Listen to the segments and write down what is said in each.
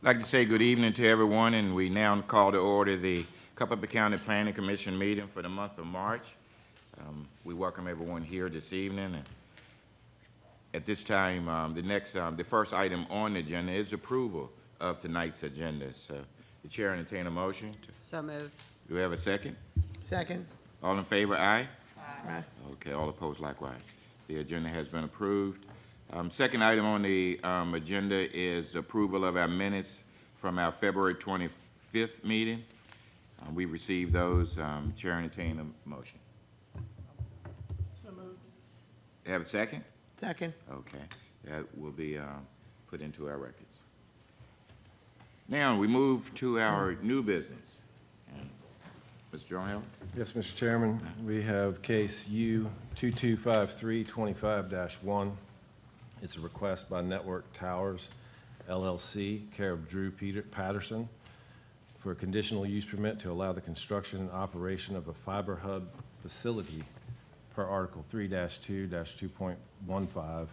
I'd like to say good evening to everyone, and we now call to order the Culpeper County Planning Commission meeting for the month of March. We welcome everyone here this evening. And at this time, the first item on the agenda is approval of tonight's agenda. So the chair entertain a motion. So moved. Do we have a second? Second. All in favor, aye? Aye. Okay, all opposed likewise. The agenda has been approved. Second item on the agenda is approval of our minutes from our February 25th meeting. We received those. Chair entertain a motion. So moved. Have a second? Second. Okay, that will be put into our records. Now, we move to our new business. Mr. John. Yes, Mr. Chairman, we have case U225325-1. It's a request by Network Towers LLC, care of Drew Patterson, for a conditional use permit to allow the construction and operation of a fiber hub facility per Article 3-2-2.15,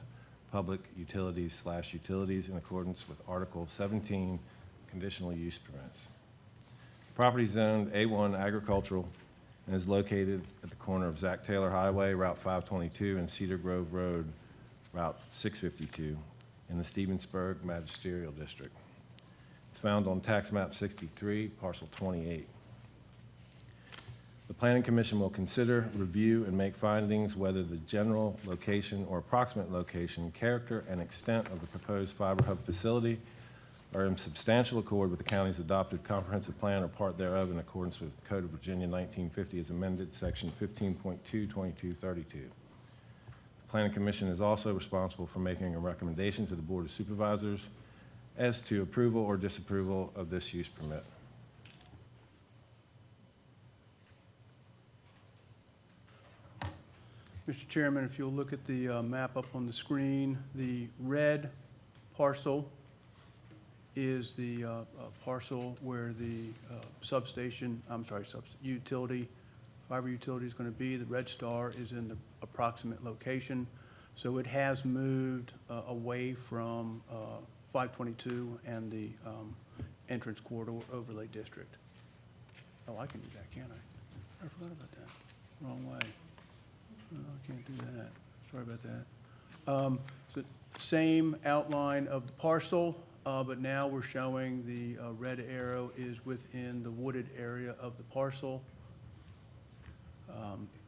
Public Utilities/Utilities in accordance with Article 17, Conditional Use Permits. Property zoned A1 agricultural and is located at the corner of Zach Taylor Highway, Route 522, and Cedar Grove Road, Route 652, in the Stevensburg Magisterial District. It's found on Tax Map 63, Parcel 28. The Planning Commission will consider, review, and make findings whether the general location or approximate location, character, and extent of the proposed fiber hub facility are in substantial accord with the county's adopted comprehensive plan or part thereof in accordance with the Code of Virginia 1950 as amended, Section 15.22232. The Planning Commission is also responsible for making a recommendation to the Board of Supervisors as to approval or disapproval of this use permit. Mr. Chairman, if you'll look at the map up on the screen, the red parcel is the parcel where the fiber utility is going to be. The red star is in the approximate location. So it has moved away from 522 and the entrance corridor overlay district. Oh, I can do that, can't I? I forgot about that. Wrong way. Oh, I can't do that. Sorry about that. So same outline of the parcel. But now we're showing the red arrow is within the wooded area of the parcel.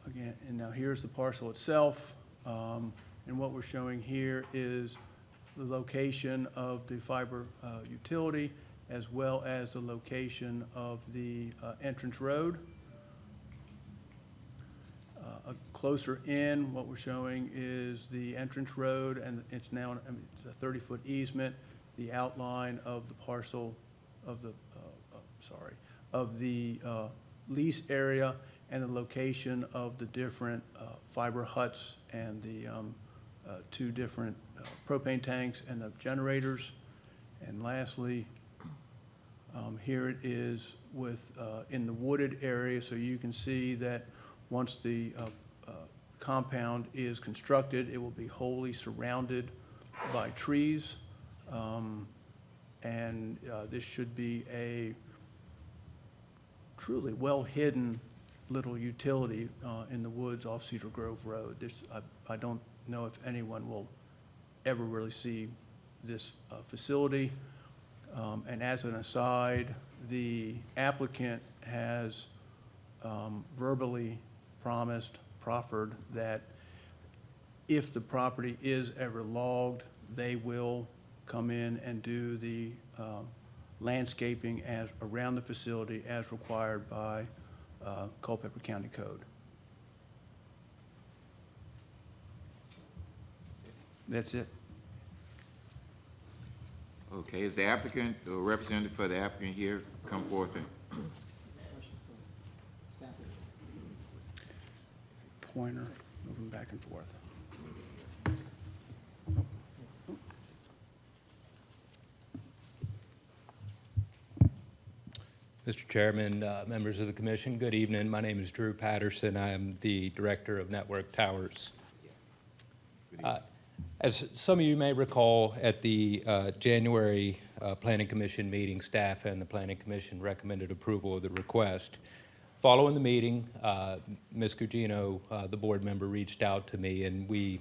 Again, and now here's the parcel itself. And what we're showing here is the location of the fiber utility as well as the location of the entrance road. Closer in, what we're showing is the entrance road, and it's now it's a 30-foot easement. The outline of the parcel of the, lease area and the location of the different fiber huts and the two different propane tanks and the generators. And lastly, here it is with in the wooded area, so you can see that once the compound is constructed, it will be wholly surrounded by trees. This should be a truly well-hidden little utility in the woods off Cedar Grove Road. I don't know if anyone will ever really see this facility. And as an aside, the applicant has verbally proffered that if the property is ever logged, they will come in and do the landscaping around the facility as required by Culpeper County Code. That's it. Okay, is the applicant or representative for the applicant here come forth and Pointer, moving back and forth. Mr. Chairman, members of the commission, good evening. My name is Drew Patterson. I am the director of Network Towers. As some of you may recall, at the January Planning Commission meeting, staff and the Planning Commission recommended approval of the request. Following the meeting, Ms. Gugino, the board member, reached out to me, and we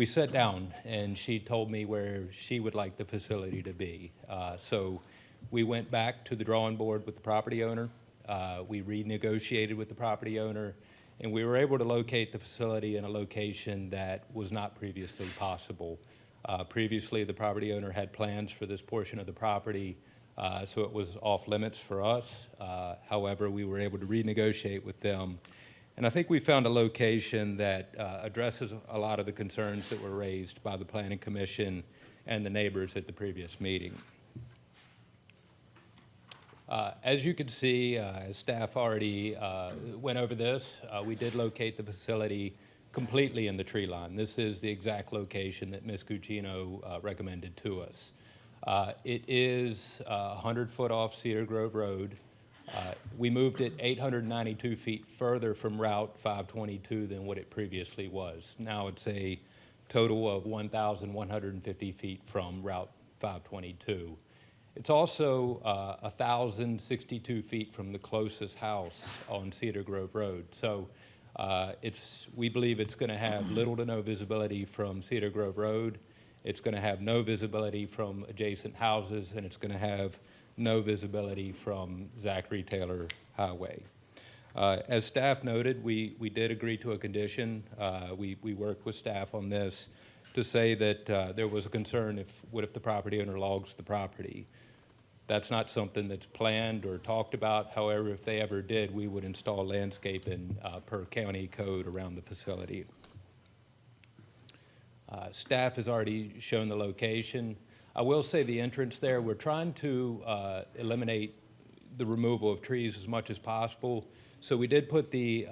sat down, and she told me where she would like the facility to be. So we went back to the drawing board with the property owner. We renegotiated with the property owner, and we were able to locate the facility in a location that was not previously possible. Previously, the property owner had plans for this portion of the property, so it was off limits for us. However, we were able to renegotiate with them. And I think we found a location that addresses a lot of the concerns that were raised by the Planning Commission and the neighbors at the previous meeting. As you can see, staff already went over this. We did locate the facility completely in the tree line. This is the exact location that Ms. Gugino recommended to us. It is 100 foot off Cedar Grove Road. We moved it 892 feet further from Route 522 than what it previously was. Now it's a total of 1,150 feet from Route 522. It's also 1,062 feet from the closest house on Cedar Grove Road. So we believe it's going to have little to no visibility from Cedar Grove Road. It's going to have no visibility from adjacent houses, and it's going to have no visibility from Zachary Taylor Highway. As staff noted, we did agree to a condition. We worked with staff on this to say that there was a concern what if the property owner logs the property. That's not something that's planned or talked about. However, if they ever did, we would install landscaping per county code around the facility. Staff has already shown the location. I will say the entrance there, we're trying to eliminate the removal of trees as much as possible. So we did put the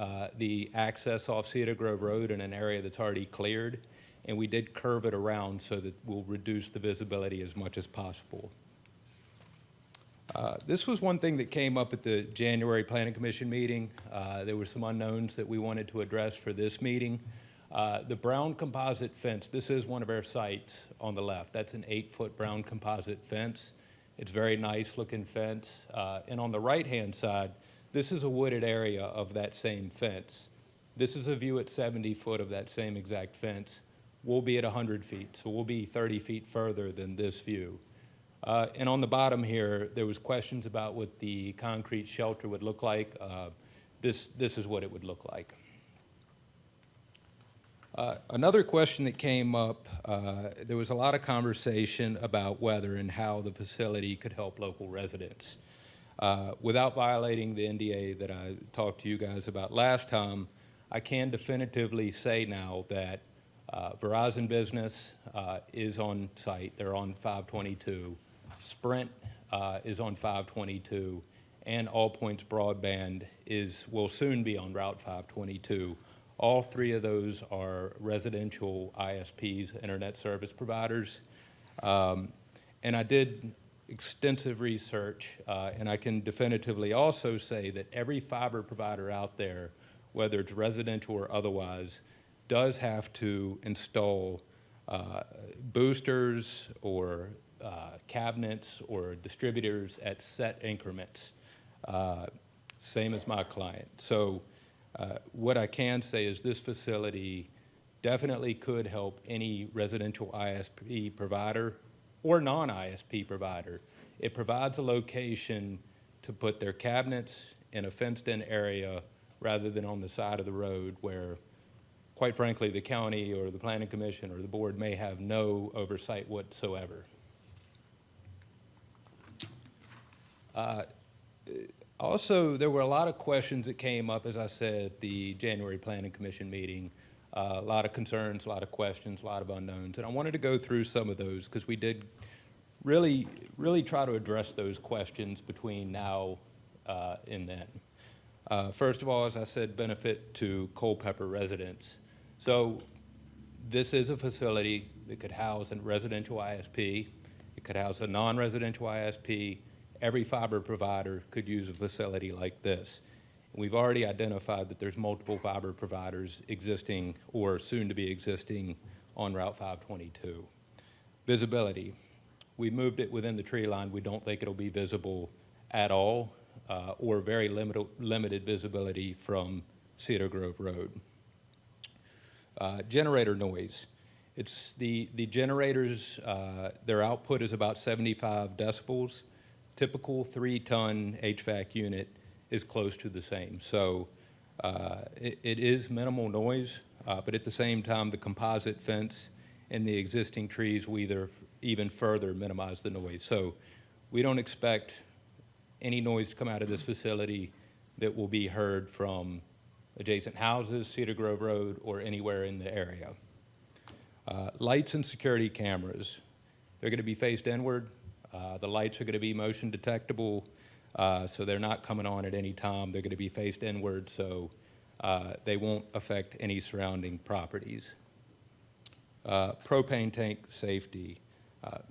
access off Cedar Grove Road in an area that's already cleared, and we did curve it around so that we'll reduce the visibility as much as possible. This was one thing that came up at the January Planning Commission meeting. There were some unknowns that we wanted to address for this meeting. The brown composite fence, this is one of our sites on the left. That's an 8-foot brown composite fence. It's a very nice looking fence. And on the right-hand side, this is a wooded area of that same fence. This is a view at 70 foot of that same exact fence. We'll be at 100 feet, so we'll be 30 feet further than this view. And on the bottom here, there was questions about what the concrete shelter would look like. This is what it would look like. Another question that came up, there was a lot of conversation about whether and how the facility could help local residents. Without violating the NDA that I talked to you guys about last time, I can definitively say now that Verizon Business is on site. They're on 522. Sprint is on 522. And All Points Broadband will soon be on Route 522. All three of those are residential ISPs, internet service providers. And I did extensive research, and I can definitively also say that every fiber provider out there, whether it's residential or otherwise, does have to install boosters or cabinets or distributors at set increments, same as my client. So what I can say is this facility definitely could help any residential ISP provider or non-ISP provider. It provides a location to put their cabinets in a fenced-in area rather than on the side of the road where, quite frankly, the county or the Planning Commission or the board may have no oversight whatsoever. Also, there were a lot of questions that came up, as I said, at the January Planning Commission meeting. A lot of concerns, a lot of questions, a lot of unknowns. And I wanted to go through some of those because we did really try to address those questions between now and then. First of all, as I said, benefit to Culpeper residents. So this is a facility that could house a residential ISP. It could house a non-residential ISP. Every fiber provider could use a facility like this. We've already identified that there's multiple fiber providers existing or soon to be existing on Route 522. Visibility. We moved it within the tree line. We don't think it'll be visible at all or very limited visibility from Cedar Grove Road. Generator noise. It's the generators, their output is about 75 decibels. Typical 3-ton HVAC unit is close to the same. So it is minimal noise, but at the same time, the composite fence and the existing trees will even further minimize the noise. So we don't expect any noise to come out of this facility that will be heard from adjacent houses, Cedar Grove Road, or anywhere in the area. Lights and security cameras. They're going to be faced inward. The lights are going to be motion detectable, so they're not coming on at any time. They're going to be faced inward, so they won't affect any surrounding properties. Propane tank safety.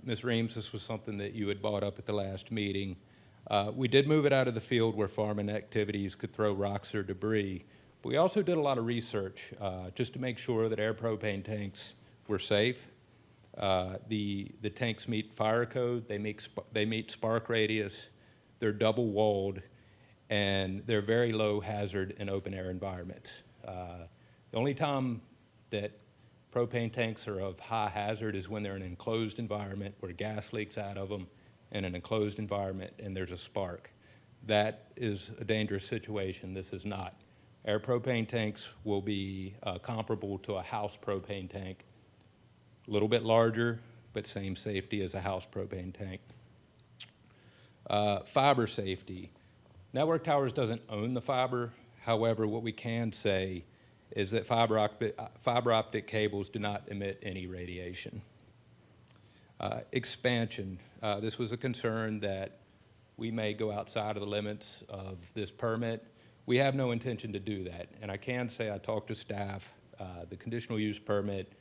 Ms. Reams, this was something that you had brought up at the last meeting. We did move it out of the field where farming activities could throw rocks or debris. But we also did a lot of research just to make sure that air propane tanks were safe. The tanks meet fire code, they meet spark radius, they're double walled, and they're very low hazard in open air environments. The only time that propane tanks are of high hazard is when they're in an enclosed environment where gas leaks out of them, in an enclosed environment and there's a spark. That is a dangerous situation. This is not. Air propane tanks will be comparable to a house propane tank. A little bit larger, but same safety as a house propane tank. Fiber safety. Network Towers doesn't own the fiber. However, what we can say is that fiber optic cables do not emit any radiation. Expansion. This was a concern that we may go outside of the limits of this permit. We have no intention to do that. And I can say I talked to staff, the conditional use permit,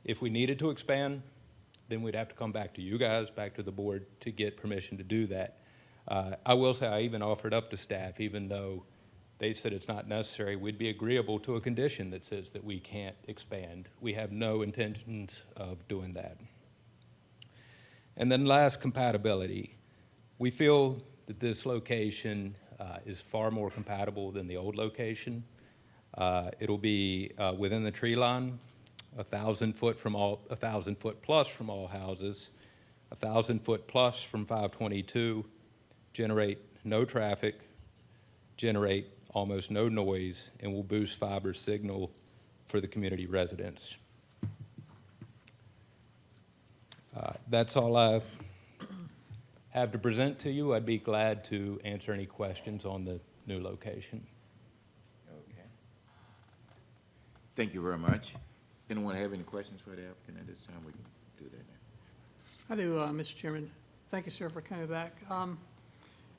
if we needed to expand, then we'd have to come back to you guys, back to the board to get permission to do that. I will say I even offered up to staff, even though they said it's not necessary, we'd be agreeable to a condition that says that we can't expand. We have no intentions of doing that. And then last, compatibility. We feel that this location is far more compatible than the old location. It'll be within the tree line, 1,000 foot plus from all houses, 1,000 foot plus from 522, generate no traffic, generate almost no noise, and will boost fiber signal for the community residents. That's all I have to present to you. I'd be glad to answer any questions on the new location. Okay. Thank you very much. Anyone have any questions for the applicant at this time? We can do that now. I do, Mr. Chairman. Thank you, sir, for coming back.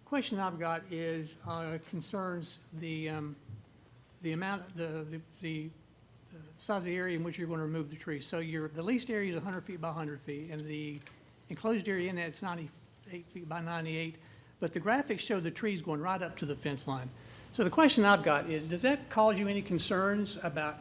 Question I've got is concerns the amount, the size of the area in which you're going to remove the trees. So the leased area is 100 feet by 100 feet, and the enclosed area in that is 98 feet by 98. But the graphics show the trees going right up to the fence line. So the question I've got is, does that cause you any concerns about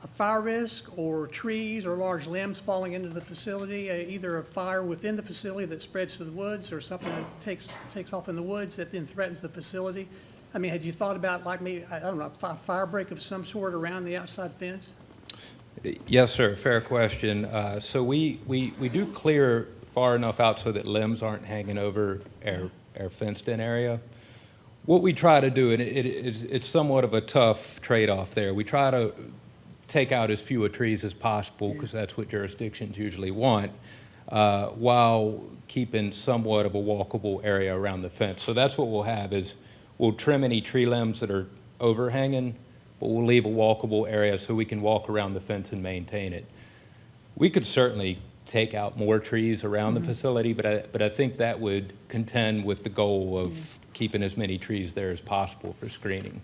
a fire risk or trees or large limbs falling into the facility, either a fire within the facility that spreads to the woods or something that takes off in the woods that then threatens the facility? I mean, had you thought about, like maybe, I don't know, a fire break of some sort around the outside fence? Yes, sir, fair question. So we do clear far enough out so that limbs aren't hanging over our fenced-in area. What we try to do, and it's somewhat of a tough trade-off there, we try to take out as few trees as possible, because that's what jurisdictions usually want, while keeping somewhat of a walkable area around the fence. So that's what we'll have is we'll trim any tree limbs that are overhanging, but we'll leave a walkable area so we can walk around the fence and maintain it. We could certainly take out more trees around the facility, but I think that would contend with the goal of keeping as many trees there as possible for screening.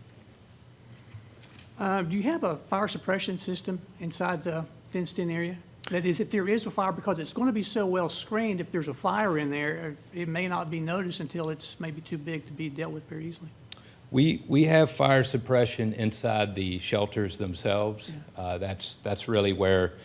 Do you have a fire suppression system inside the fenced-in area? That is, if there is a fire, because it's going to be so well screened, if there's a fire in there, it may not be noticed until it's maybe too big to be dealt with very easily. We have fire suppression inside the shelters themselves. Yeah. That's really where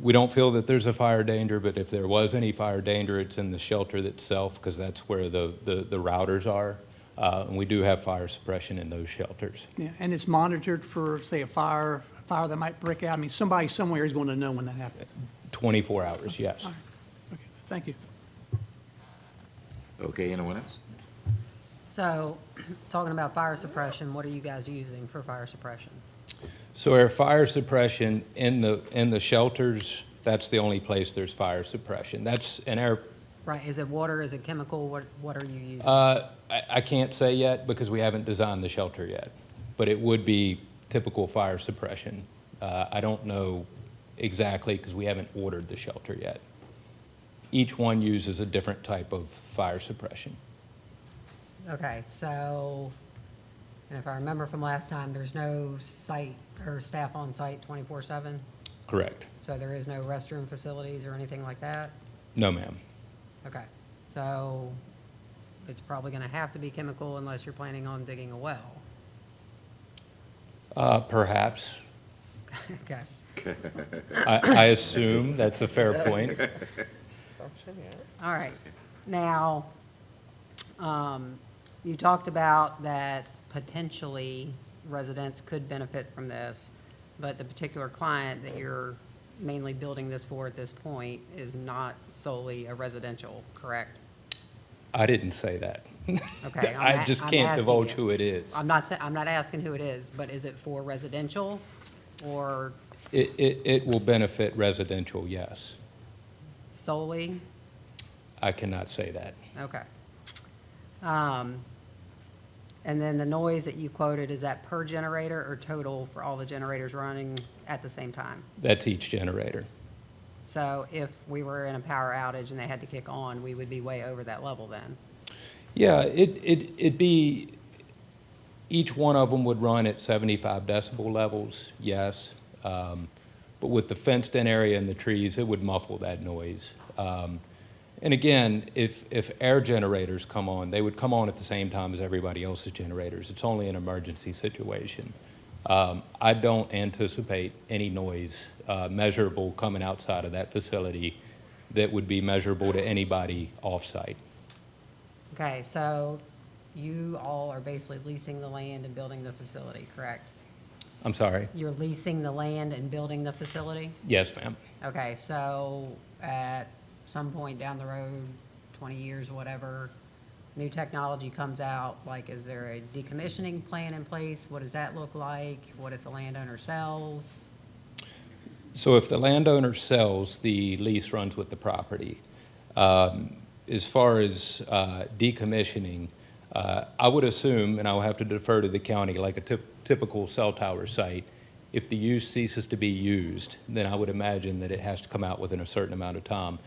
We don't feel that there's a fire danger, but if there was any fire danger, it's in the shelter itself, because that's where the routers are. And we do have fire suppression in those shelters. Yeah, and it's monitored for, say, a fire that might break out? I mean, somebody somewhere is going to know when that happens. 24 hours, yes. All right. Okay, thank you. Okay, anyone else? So, talking about fire suppression, what are you guys using for fire suppression? So our fire suppression in the shelters, that's the only place there's fire suppression. That's in our, Right, is it water, is it chemical, what are you using? I can't say yet because we haven't designed the shelter yet, but it would be typical fire suppression. I don't know exactly because we haven't ordered the shelter yet. Each one uses a different type of fire suppression. Okay, so, and if I remember from last time, there's no site or staff on site 24/7? Correct. So there is no restroom facilities or anything like that? No, ma'am. Okay, so it's probably gonna have to be chemical unless you're planning on digging a well. Perhaps. Okay, I assume that's a fair point. all right. Now, you talked about that potentially residents could benefit from this, but the particular client that you're mainly building this for at this point is not solely a residential, correct? I didn't say that. Okay, I just I'm can't asking divulge you. who it is. I'm not asking who it is, but is it for residential or It will benefit residential, yes. solely? I cannot say that. Okay. And then the noise that you quoted, is that per generator or total for all the generators running at the same time? That's each generator. So if we were in a power outage and they had to kick on, we would be way over that level then? Yeah, it'd be, each one of them would run at 75 decibel levels, yes. But with the fenced-in area and the trees, it would muffle that noise. And again, if air generators come on, they would come on at the same time as everybody else's generators. It's only an emergency situation. I don't anticipate any noise measurable coming outside of that facility that would be measurable to anybody off-site. Okay, so you all are basically leasing the land and building the facility, correct? I'm sorry? You're leasing the land and building the facility? Yes, ma'am. Okay, so at some point down the road, 20 years or whatever, new technology comes out, like, is there a decommissioning plan in place? What does that look like? What if the landowner sells? So if the landowner sells, the lease runs with the property. As far as decommissioning, I would assume, and I'll have to defer to the county, like a typical cell tower site, if the use ceases to be used, then I would imagine that it has to come out within a certain amount of time.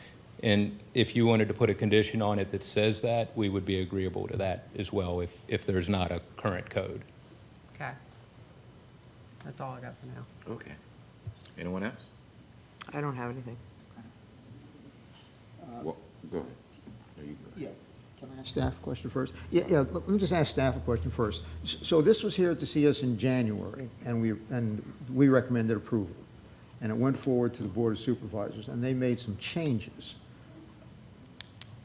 And if you wanted to put a condition on it that says that, we would be agreeable to that as well if there's not a current code. Okay. That's all I got for now. Okay. Anyone else? I don't have anything. Well, go ahead. There you go. Yeah, can I ask staff a question first? Yeah, let me just ask staff a question first. So this was here to see us in January, and we recommended approval. And it went forward to the Board of Supervisors, and they made some changes.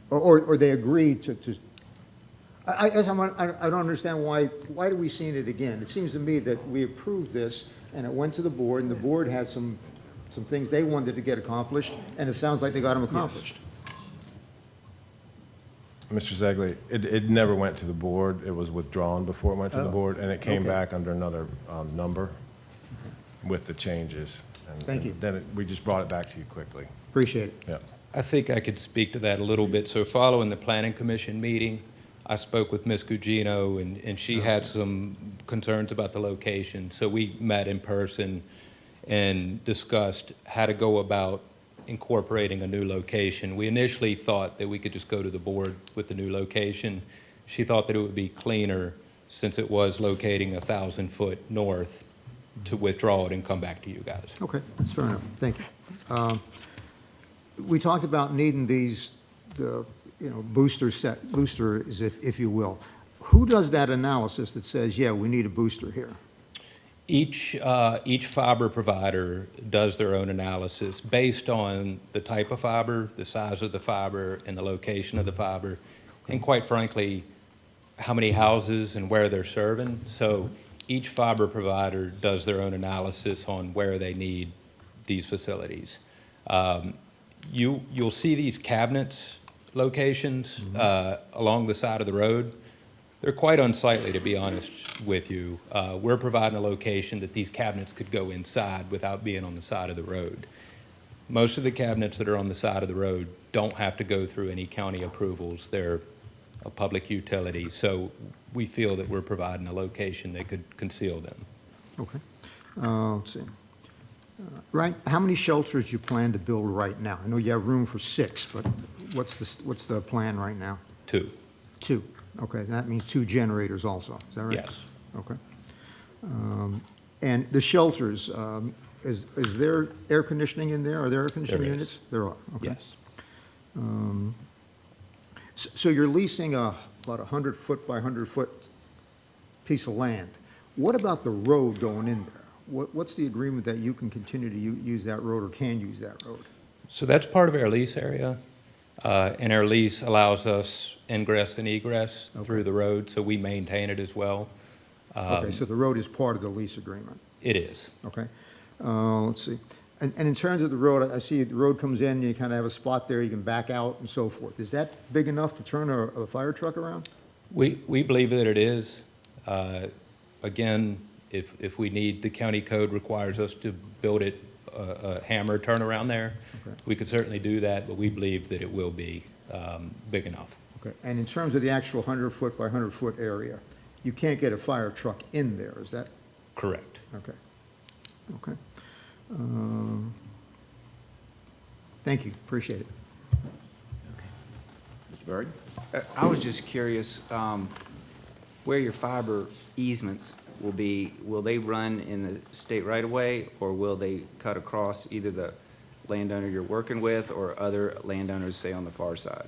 Or they agreed to, I guess I don't understand why do we see it again? It seems to me that we approved this, and it went to the board, and the board had some things they wanted to get accomplished, and it sounds like they got them accomplished. Mr. Zegley, it never went to the board. It was withdrawn before it went to the Oh, board, and it came okay. back under another number with the changes. And- Thank you. and Then we just brought it back to you quickly. Appreciate it. Yeah. I think I could speak to that a little bit. So following the Planning Commission meeting, I spoke with Ms. Gugino, and she had some concerns about the location. So we met in person and discussed how to go about incorporating a new location. We initially thought that we could just go to the board with the new location. She thought that it would be cleaner, since it was locating 1,000 foot north, to withdraw it and come back to you guys. Okay, that's fair enough, thank you. We talked about needing these, boosters, if you will. Who does that analysis that says, yeah, we need a booster here? Each fiber provider does their own analysis based on the type of fiber, the size of the fiber, and the location of the fiber, and quite frankly, how many houses and where they're serving. So each fiber provider does their own analysis on where they need these facilities. You'll see these cabinets locations along the side of the road. They're quite unsightly, to be honest with you. We're providing a location that these cabinets could go inside without being on the side of the road. Most of the cabinets that are on the side of the road don't have to go through any county approvals. They're a public utility, so we feel that we're providing a location that could conceal them. Okay. Let's see. Right, how many shelters do you plan to build right now? I know you have room for 6, but what's the plan right now? 2. 2. Okay, that means 2 generators also, is that right? Yes. Okay. And the shelters, is there air conditioning in there? Are there air conditioning There is. units? There are, okay. Yes. So you're leasing about a 100-foot by 100-foot piece of land. What about the road going in there? What's the agreement that you can continue to use that road or can use that road? So that's part of our lease area, and our lease allows us ingress and egress through the road, so we maintain it as well. Okay, so the road is part of the lease agreement, It is. okay? Let's see. And in terms of the road, I see the road comes in, you kind of have a spot there, you can back out and so forth. Is that big enough to turn a fire truck around? We believe that it is. Again, if we need, the county code requires us to build it a hammer turnaround there. Okay. We could certainly do that, but we believe that it will be big enough. Okay, and in terms of the actual 100-foot by 100-foot area, you can't get a fire truck in there, is that? Correct. Okay. Okay. Thank you, appreciate it. Mr. Berg? I was just curious, where your fiber easements will be, will they run in the state right-of-way, or will they cut across either the landowner you're working with or other landowners, say, on the far side?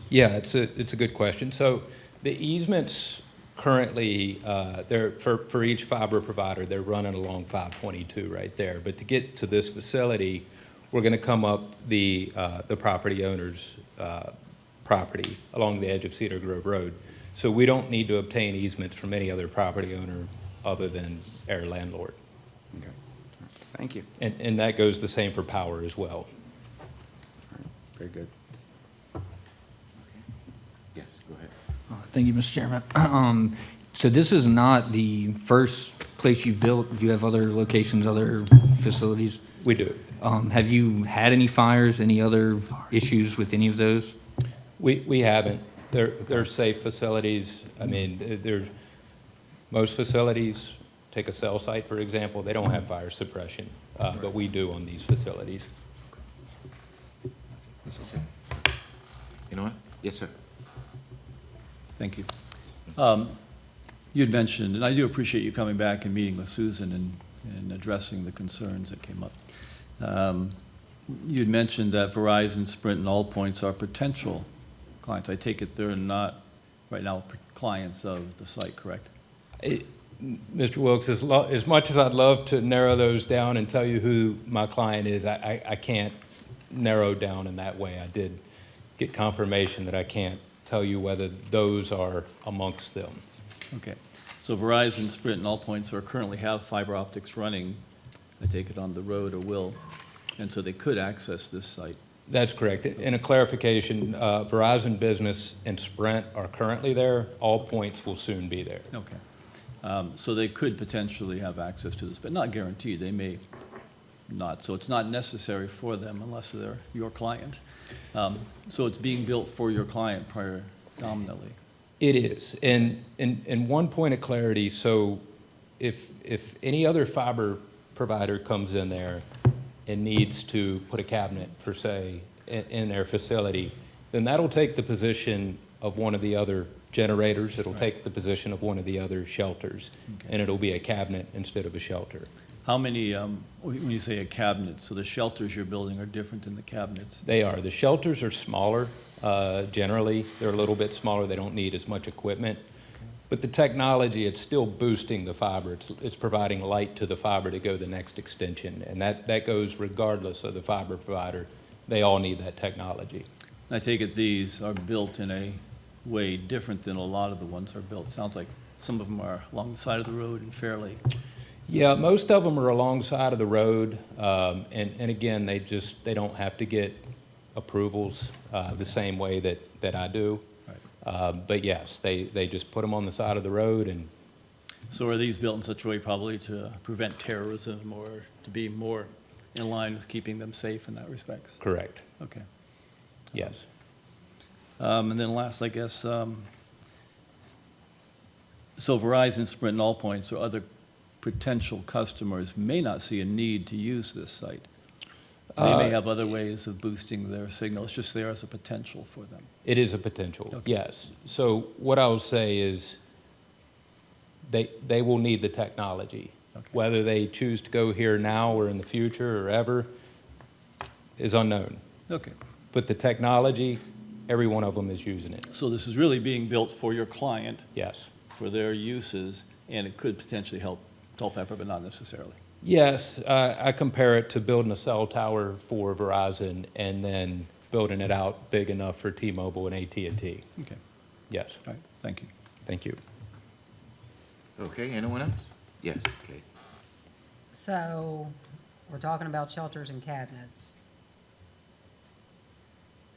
Yeah, it's a good question. So the easements currently, they're, for each fiber provider, they're running along 522 right there. But to get to this facility, we're going to come up the property owner's property along the edge of Cedar Grove Road. So we don't need to obtain easements from any other property owner other than our landlord. Okay. Thank you. And that goes the same for power as well. Very good. Yes, go ahead. Thank you, Mr. Chairman. So this is not the first place you've built? You have other locations, other facilities? We do. Have you had any fires, any other issues with any of those? We haven't. They're safe facilities. I mean, most facilities, take a cell site, for example, they don't have fire suppression, but we do on these facilities. You know what? Yes, sir. Thank you. You had mentioned, and I do appreciate you coming back and meeting with Susan and addressing the concerns that came up. You had mentioned that Verizon, Sprint, and Allpoints are potential clients. I take it they're not, right now, clients of the site, correct? Mr. Wilkes, as much as I'd love to narrow those down and tell you who my client is, I can't narrow down in that way. I did get confirmation that I can't tell you whether those are amongst them. Okay. So Verizon, Sprint, and Allpoints currently have fiber optics running, I take it, on the road or will, and so they could access this site. That's correct. And a clarification, Verizon Business and Sprint are currently there. Allpoints will soon be there. Okay. So they could potentially have access to this, but not guaranteed. They may not. So it's not necessary for them unless they're your client. So it's being built for your client predominantly. It is. And one point of clarity, so if any other fiber provider comes in there and needs to put a cabinet, per se, in their facility, then that'll take the position of one of the other generators. It'll take the position of one of the other shelters, and it'll be a cabinet instead of a shelter. How many, when you say a cabinet, so the shelters you're building are different than the cabinets? They are. The shelters are smaller. Generally, they're a little bit smaller. They don't need as much equipment. But the technology, it's still boosting the fiber. It's providing light to the fiber to go the next extension. And that goes regardless of the fiber provider. They all need that technology. I take it these are built in a way different than a lot of the ones are built. Sounds like some of them are along the side of the road and fairly. Yeah, most of them are alongside of the road. And again, they don't have to get approvals the same way that I do. But yes, they just put them on the side of the road. And So are these built in such a way probably to prevent terrorism or to be more in line with keeping them safe in that respect? correct, Okay. yes. And then last, I guess, so Verizon, Sprint, and Allpoints or other potential customers may not see a need to use this site. They may have other ways of boosting their signal. It's just there as a potential for them. It is a potential, Okay. yes. So what I will say is they will need the technology. Okay. Whether they choose to go here now or in the future or ever is unknown. Okay. But the technology, every one of them is using it, So this is really being built for your client, yes. for their uses, and it could potentially help Culpeper, but not necessarily. Yes, I compare it to building a cell tower for Verizon and then building it out big enough for T-Mobile and AT&T. Okay. Yes, All right. Thank you. thank you. Okay, anyone else? Yes, okay. So, we're talking about shelters and cabinets.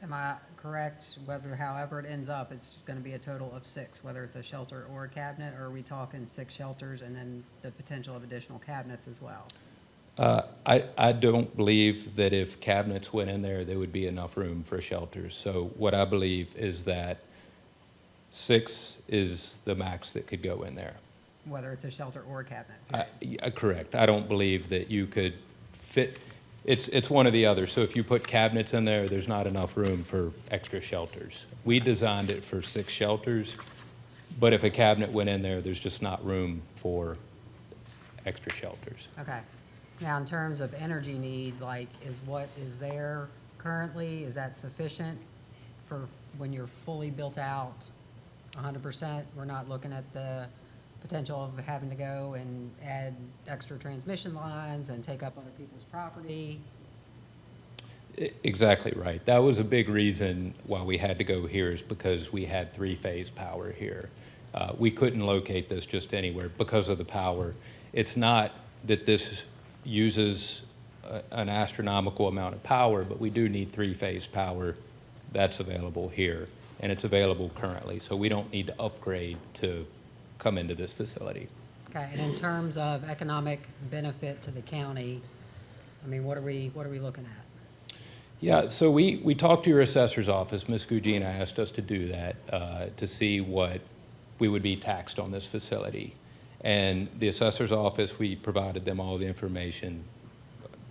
Am I correct, however it ends up, it's gonna be a total of 6, whether it's a shelter or a cabinet, or are we talking 6 shelters and then the potential of additional cabinets as well? I don't believe that if cabinets went in there, there would be enough room for shelters. So what I believe is that 6 is the max that could go in there. Whether it's a shelter or a cabinet? period. Correct. I don't believe that you could fit, it's one or the other. So if you put cabinets in there, there's not enough room for extra shelters. We designed it for 6 shelters, but if a cabinet went in there, there's just not room for extra shelters. Okay. Now, in terms of energy need, like, is what is there currently, is that sufficient for when you're fully built out 100%? We're not looking at the potential of having to go and add extra transmission lines and take up other people's property? Exactly right. That was a big reason why we had to go here, is because we had 3-phase power here. We couldn't locate this just anywhere because of the power. It's not that this uses an astronomical amount of power, but we do need 3-phase power. That's available here, and it's available currently, so we don't need to upgrade to come into this facility. Okay, and in terms of economic benefit to the county, I mean, what are we looking at? Yeah, so we talked to your assessor's office. Ms. Gugina asked us to do that, to see what we would be taxed on this facility. And the assessor's office, we provided them all the information.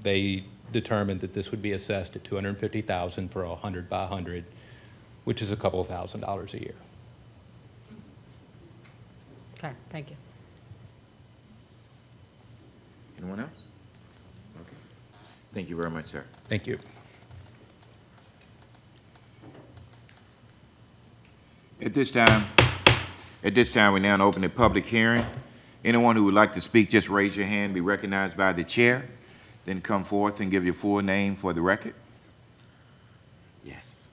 They determined that this would be assessed at $250,000 for 100 by 100, which is a couple of $1,000s a year. Okay, thank you. Anyone else? Okay. Thank you very much, sir. Thank you. At this time, we now open the public hearing. Anyone who would like to speak, just raise your hand, be recognized by the chair, then come forth and give your full name for the record. Yes.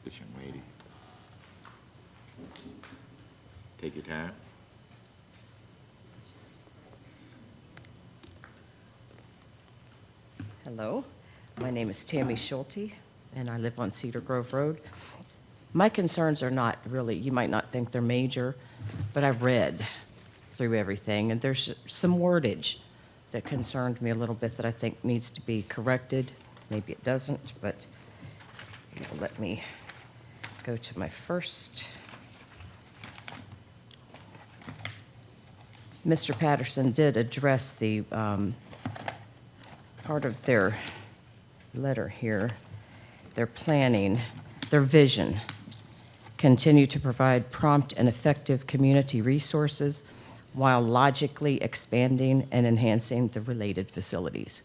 This young lady. Take your time. Hello, my name is Tammy Schulte, and I live on Cedar Grove Road. My concerns are not really, you might not think they're major, but I read through everything, and there's some wordage that concerned me a little bit that I think needs to be corrected. Maybe it doesn't, but let me go to my first. Mr. Patterson did address the part of their letter here, their planning, their vision, continue to provide prompt and effective community resources while logically expanding and enhancing the related facilities.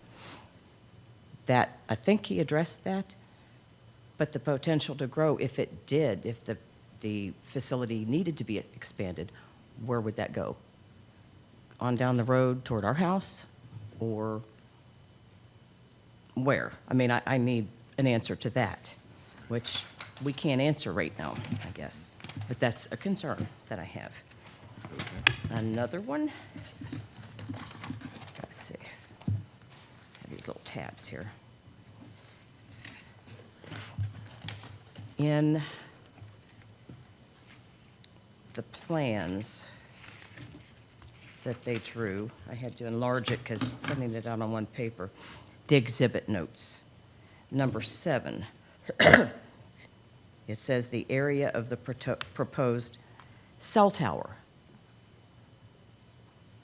That, I think he addressed that, but the potential to grow, if it did, if the facility needed to be expanded, where would that go? On down the road toward our house, or where? I mean, I need an answer to that, which we can't answer right now, I guess. But that's a concern that I have. Another one. Let's see. I have these little tabs here. In the plans that they drew, I had to enlarge it because putting it out on one paper, the exhibit notes. Number 7, it says the area of the proposed cell tower.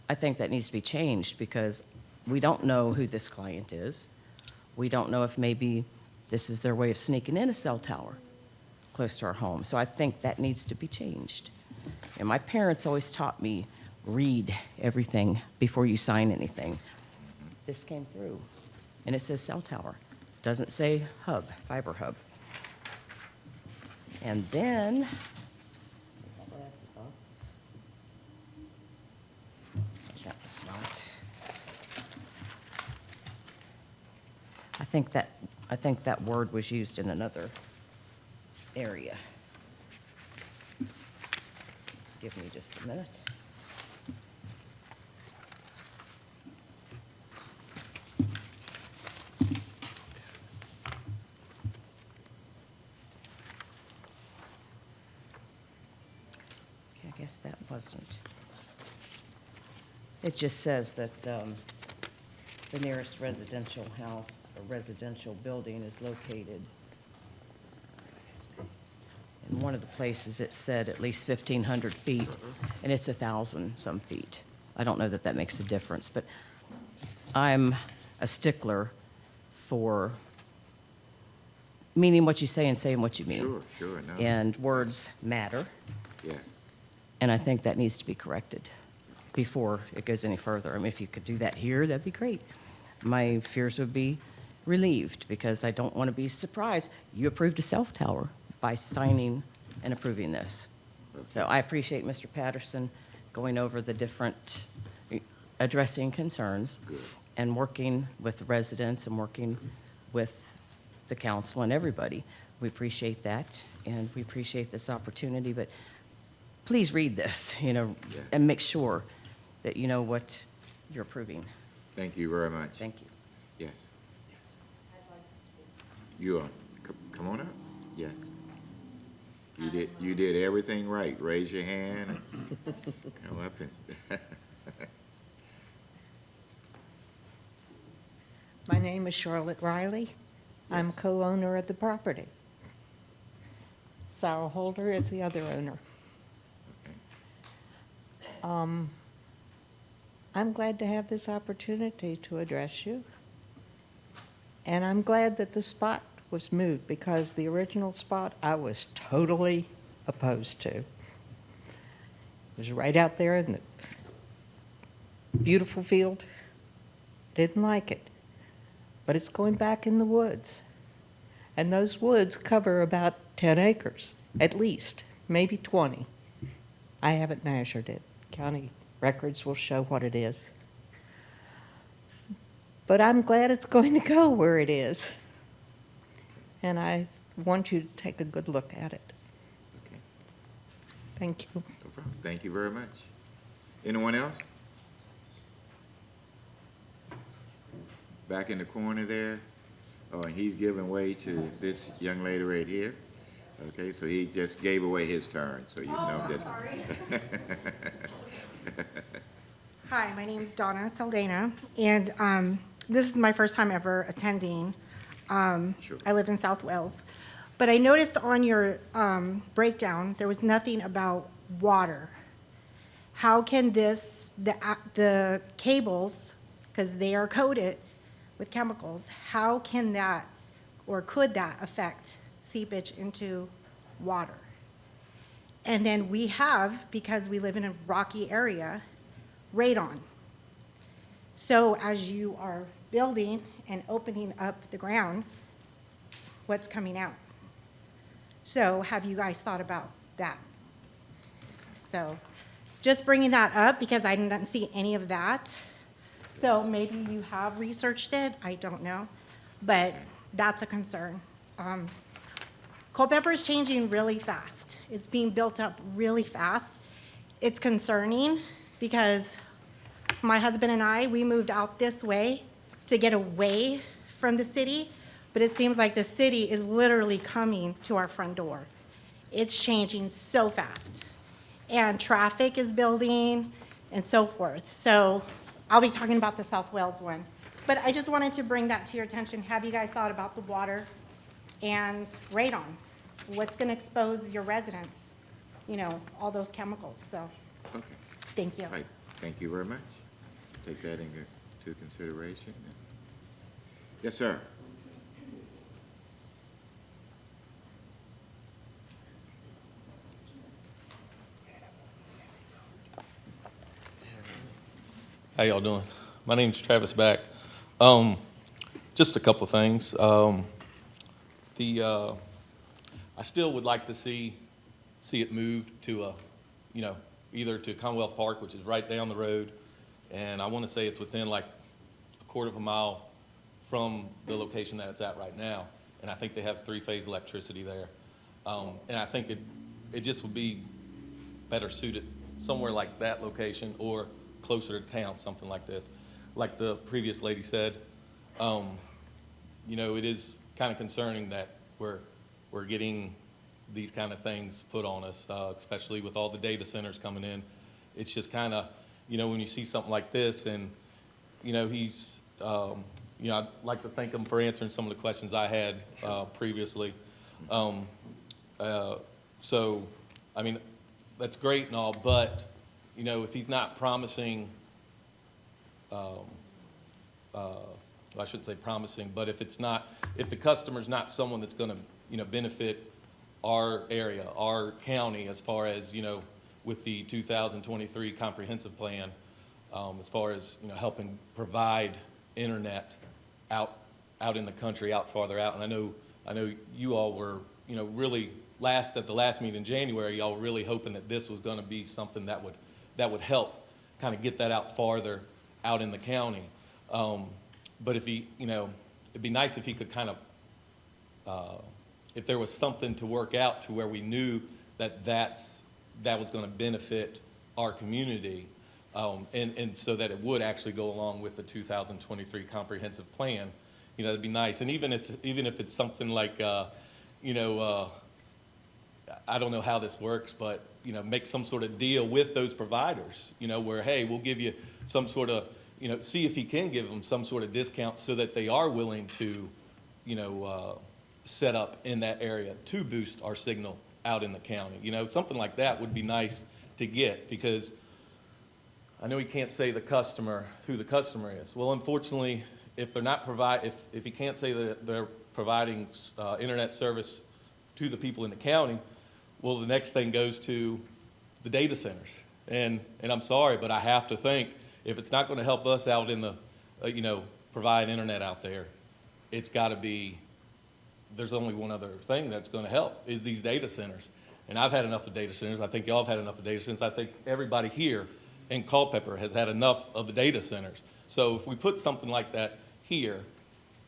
I think that needs to be changed because we don't know who this client is. We don't know if maybe this is their way of sneaking in a cell tower close to our home. So I think that needs to be changed. And my parents always taught me, read everything before you sign anything. This came through, and it says cell tower. Doesn't say hub, fiber hub. And then, take my glasses off. That was not. I think that word was used in another area. Give me just a minute. Okay, I guess that wasn't. It just says that the nearest residential house or residential building is located. In one of the places, it said at least 1,500 feet, and it's 1,000 some feet. I don't know that that makes a difference, but I'm a stickler for meaning what you say and saying what you mean. Sure, sure, no. And words matter, Yes. and I think that needs to be corrected before it goes any further. I mean, if you could do that here, that'd be great. My fears would be relieved, because I don't want to be surprised. You approved a cell tower by signing and approving this. So I appreciate Mr. Patterson going over the different, addressing concerns Good. and working with the residents and working with the council and everybody. We appreciate that, and we appreciate this opportunity, but please read this, Yes. and make sure that you know what you're approving. Thank you very much. Thank you. Yes. You are, come on up. Yes. You did everything right. Raise your hand and come up and. My name is Charlotte Riley. I'm co-owner of the property. Sarah Holder is the other owner. Okay. I'm glad to have this opportunity to address you. And I'm glad that the spot was moved, because the original spot I was totally opposed to. It was right out there in the beautiful field. Didn't like it. But it's going back in the woods. And those woods cover about 10 acres, at least, maybe 20. I haven't measured it. County records will show what it is. But I'm glad it's going to go where it is. And I want you to take a good look at it. Okay. Thank you. No problem. Thank you very much. Anyone else? Back in the corner there. Oh, and he's giving way to this young lady right here. Okay, so he just gave away his turn, so you know this. Sorry. Hi, my name is Donna Saldana, and this is my first time ever attending. Sure. I live in South Wales. But I noticed on your breakdown, there was nothing about water. How can the cables, because they are coated with chemicals, how can that, or could that affect seepage into water? And then we have, because we live in a rocky area, radon. So as you are building and opening up the ground, what's coming out? So have you guys thought about that? So just bringing that up because I didn't see any of that. So maybe you have researched it, I don't know, but that's a concern. Culpeper is changing really fast. It's being built up really fast. It's concerning because my husband and I, we moved out this way to get away from the city, but it seems like the city is literally coming to our front door. It's changing so fast. And traffic is building and so forth. So I'll be talking about the South Wales one. But I just wanted to bring that to your attention. Have you guys thought about the water and radon? What's going to expose your residents? You know, all those chemicals. So Okay. thank you. All right, thank you very much. Take that into consideration. Yes, sir. How y'all doing? My name's Travis Back. Just a couple things. I still would like to see it move to either to Commonwealth Park, which is right down the road, and I want to say it's within like a quarter of a mile from the location that it's at right now. And I think they have 3-phase electricity there. And I think it just would be better suited somewhere like that location or closer to town, something like this. Like the previous lady said, it is kind of concerning that we're getting these kind of things put on us, especially with all the data centers coming in. It's just kind of, when you see something like this and, I'd like to thank him for answering some of the questions I had previously. So, I mean, that's great and all, but, if he's not promising, I shouldn't say promising, but if the customer's not someone that's going to, benefit our area, our county, as far as, with the 2023 comprehensive plan, as far as, helping provide internet out in the country, out farther out. And I know you all were, really at the last meeting in January, y'all were really hoping that this was going to be something that would help kind of get that out farther out in the county. But if he, it'd be nice if he could kind of, if there was something to work out to where we knew that was going to benefit our community, and so that it would actually go along with the 2023 comprehensive plan, it'd be nice. And even if it's something like, I don't know how this works, but make some sort of deal with those providers, where, hey, we'll give you some sort of, see if he can give them some sort of discount so that they are willing to, set up in that area to boost our signal out in the county. Something like that would be nice to get, because I know he can't say who the customer is. Well, unfortunately, if they're not if he can't say that they're providing internet service to the people in the county, well, the next thing goes to the data centers. And I'm sorry, but I have to think, if it's not going to help us out in the, provide internet out there, it's got to be, there's only one other thing that's going to help, is these data centers. And I've had enough of data centers. I think y'all have had enough of data centers. I think everybody here in Culpeper has had enough of the data centers. So if we put something like that here,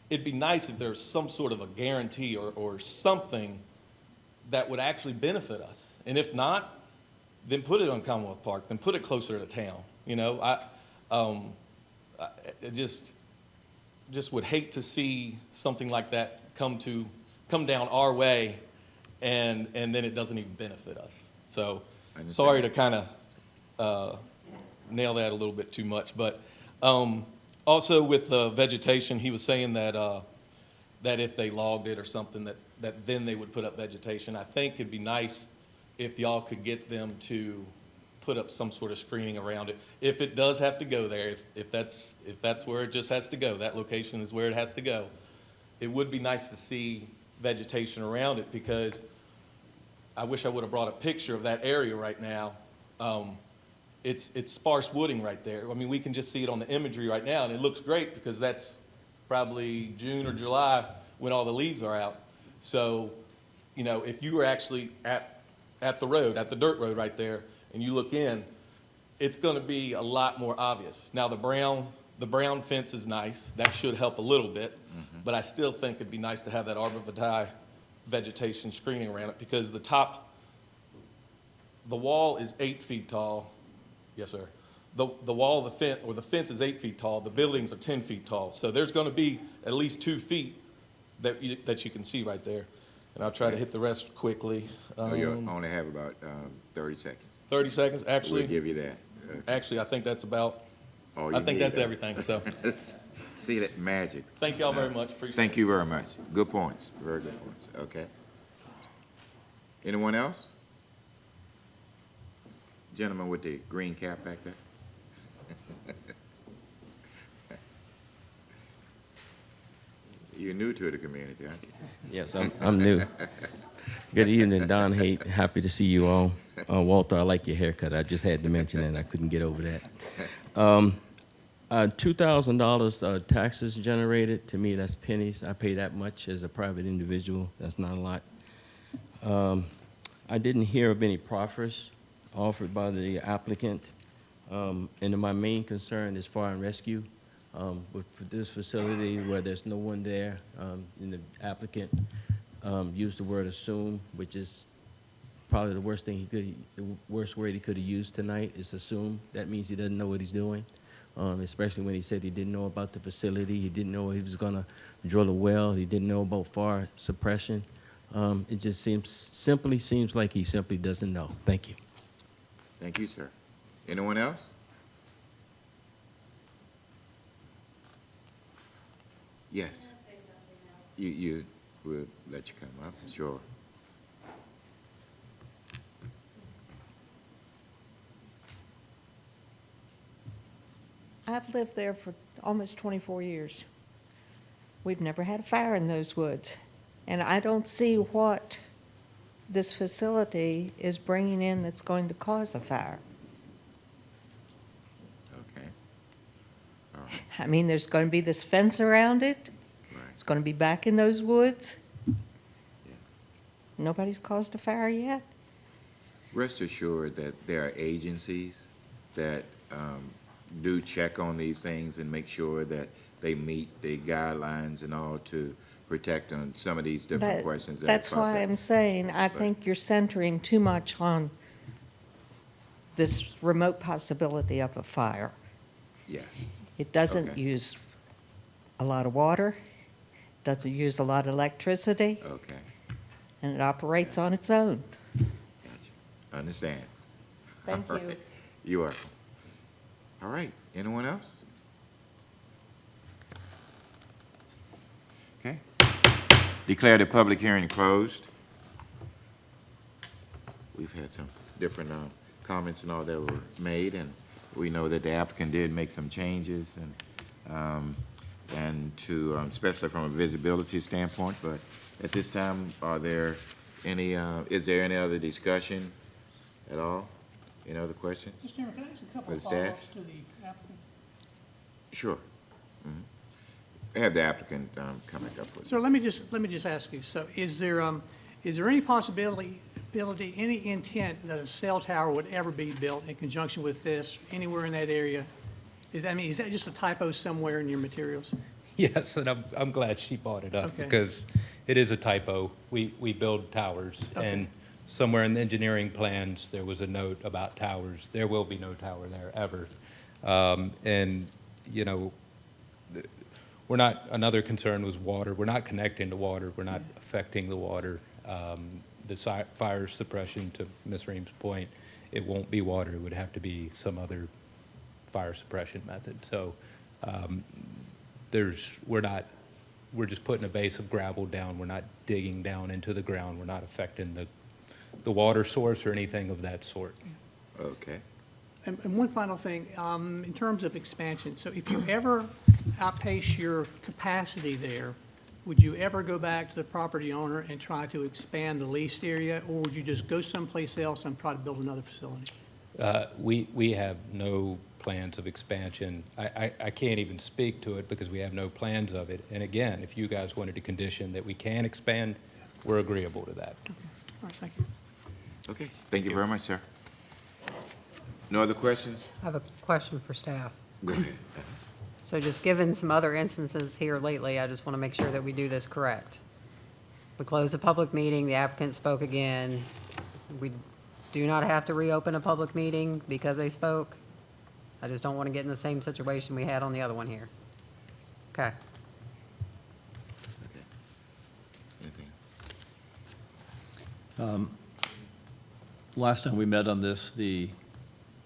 it'd be nice if there's some sort of a guarantee or something that would actually benefit us. And if not, then put it on Commonwealth Park, then put it closer to town. I just would hate to see something like that come down our way, and then it doesn't even benefit us. So sorry to kind of nail that a little bit too much, but also with the vegetation, he was saying that that if they logged it or something, that then they would put up vegetation. I think it'd be nice if y'all could get them to put up some sort of screening around it. If it does have to go there, if that's where it just has to go, that location is where it has to go, it would be nice to see vegetation around it, because I wish I would have brought a picture of that area right now. It's sparse wooding right there. I mean, we can just see it on the imagery right now, and it looks great because that's probably June or July when all the leaves are out. So, if you were actually at the road, at the dirt road right there, and you look in, it's gonna be a lot more obvious. Now, the brown fence is nice, that should help a little bit, but I still think it'd be nice to have that arborvitae vegetation screening around it, because the wall is 8 feet tall. Yes, sir. The wall of the fence, or the fence is 8 feet tall, the buildings are 10 feet tall. So there's gonna be at least 2 feet that you can see right there. And I'll try to hit the rest quickly. You only have about 30 seconds. 30 seconds, actually. We'll give you that. Actually, I think that's about, All I you think need, that's everything, so. See that magic. Thank y'all very much, appreciate it. Thank you very much. Good points, very good points, okay. Anyone else? Gentleman with the green cap back there. You're new to the community, aren't you? Yes, I'm new. Good evening, Don Haight. Happy to see you all. Walter, I like your haircut. I just had to mention it, and I couldn't get over that. $2,000 taxes generated, to me, that's pennies. I pay that much as a private individual. That's not a lot. I didn't hear of any proffers offered by the applicant. And my main concern is fire and rescue. With this facility where there's no one there, and the applicant used the word assume, which is probably the worst word he could have used tonight is assume. That means he doesn't know what he's doing, especially when he said he didn't know about the facility, he didn't know he was gonna drill a well, he didn't know about fire suppression. It just simply seems like he simply doesn't know. Thank you. Thank you, sir. Anyone else? Yes. You, we'll let you come up, sure. I've lived there for almost 24 years. We've never had a fire in those woods. And I don't see what this facility is bringing in that's going to cause a fire. Okay. All right. I mean, there's going to be this fence around it. Right. It's going to be back in those woods. Yeah. Nobody's caused a fire yet. Rest assured that there are agencies that do check on these things and make sure that they meet the guidelines and all to protect on some of these different questions. That's why I'm saying I think you're centering too much on this remote possibility of a fire. Yes. It doesn't Okay. use a lot of water, doesn't use a lot of electricity, Okay. and it operates on its own. Gotcha. Understand. Thank All you. right. You're welcome. All right. Anyone else? Okay. Declare the public hearing closed. We've had some different comments and all that were made, and we know that the applicant did make some changes and to, especially from a visibility standpoint, but at this time, are there any, is there any other discussion at all? Any other questions? Mr. Chairman, can I ask a couple For the of staff? follow-ups to the applicant? Sure. Have the applicant come back up for us. So let me just ask you, so is there any possibility, any intent that a cell tower would ever be built in conjunction with this, anywhere in that area? Is that just a typo somewhere in your materials? Yes, and I'm glad she brought it up, Okay. because it is a typo. We build towers, Okay. and somewhere in the engineering plans, there was a note about towers. There will be no tower there ever. And, you know, we're not, another concern was water. We're not connecting to water. We're not affecting the water. The fire suppression, to Ms. Ream's point, it won't be water. It would have to be some other fire suppression method. So we're just putting a base of gravel down. We're not digging down into the ground. We're not affecting the water source or anything of that sort. Okay. And one final thing, in terms of expansion, so if you ever outpace your capacity there, would you ever go back to the property owner and try to expand the leased area, or would you just go someplace else and try to build another facility? We have no plans of expansion. I can't even speak to it because we have no plans of it. And again, if you guys wanted to condition that we can expand, we're agreeable to that. Okay. All right, thank you. Okay. Thank you very much, sir. No other questions? I have a question for staff. Go ahead. So just given some other instances here lately, I just want to make sure that we do this correct. We closed a public meeting, the applicant spoke again. We do not have to reopen a public meeting because they spoke. I just don't want to get in the same situation we had on the other one here. Okay. Okay. Anything? Last time we met on this, the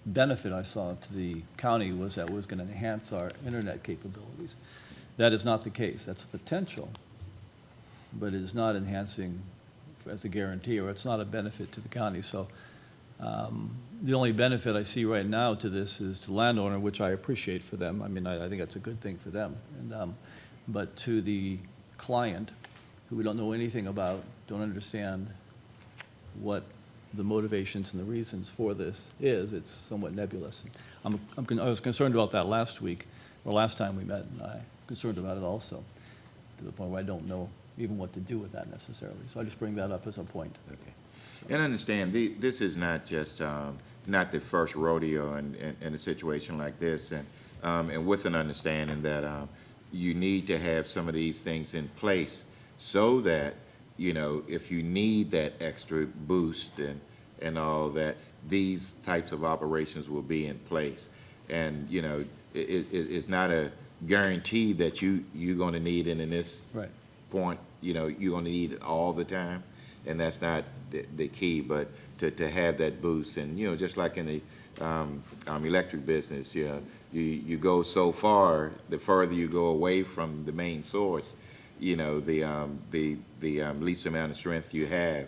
benefit I saw to the county was that it was going to enhance our internet capabilities. That is not the case. That's a potential, but it is not enhancing as a guarantee, or it's not a benefit to the county. So the only benefit I see right now to this is to landowner, which I appreciate for them. I mean, I think that's a good thing for them. And, but to the client, who we don't know anything about, don't understand what the motivations and the reasons for this is, it's somewhat nebulous. I was concerned about that last week, or last time we met, and I'm concerned about it also, to the point where I don't know even what to do with that necessarily. So I just bring that up as a point. Okay. And understand, this is not just, not the first rodeo in a situation like this, and with an understanding that you need to have some of these things in place so that, you know, if you need that extra boost and all that, these types of operations will be in place. And, you know, it's not a guarantee that you're going to need it in this point, you know, you're going to need it all the time, and that's not the key, but to have that boost. And, you know, just like in the electric business, you know, you go so far, the further you go away from the main source, you know, the least amount of strength you have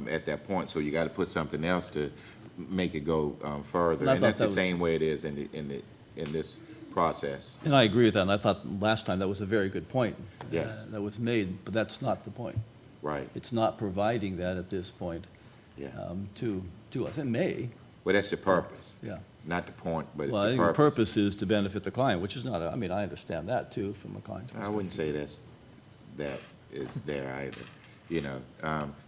at that point. So you got to put something else to make it go further. And that's the same way it is in this process. And I agree with that, and I thought last time that was a very good point. Yes. That was made, but that's not the point. Right. It's not providing that at this point to us. It may. Well, that's the purpose. Yeah. Not the point, but it's Well, I the think the purpose. purpose is to benefit the client, which is not, I mean, I understand that too from a client's perspective. I wouldn't say that is there either. You know,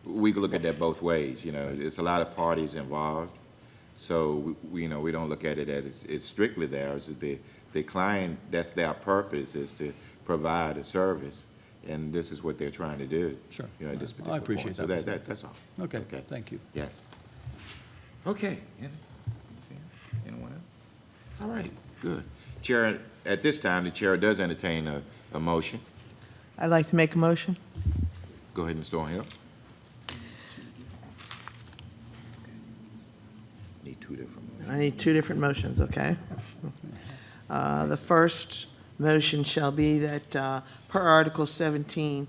we could look at that both ways. You know, there's a lot of parties involved, so we, you know, we don't look at it as it's strictly theirs. The client, that's their purpose, is to provide a service, and this is what they're trying to do. Sure. You know, at this particular I appreciate point. that. So that's all. Okay, thank you. Yes. Okay. Anyone else? All right, good. Chair, at this time, the chair does entertain a motion. I'd like to make a motion. Go ahead, Mr. Thornhill. Need two different motions. I need two different motions, okay? The first motion shall be that, per Article 17,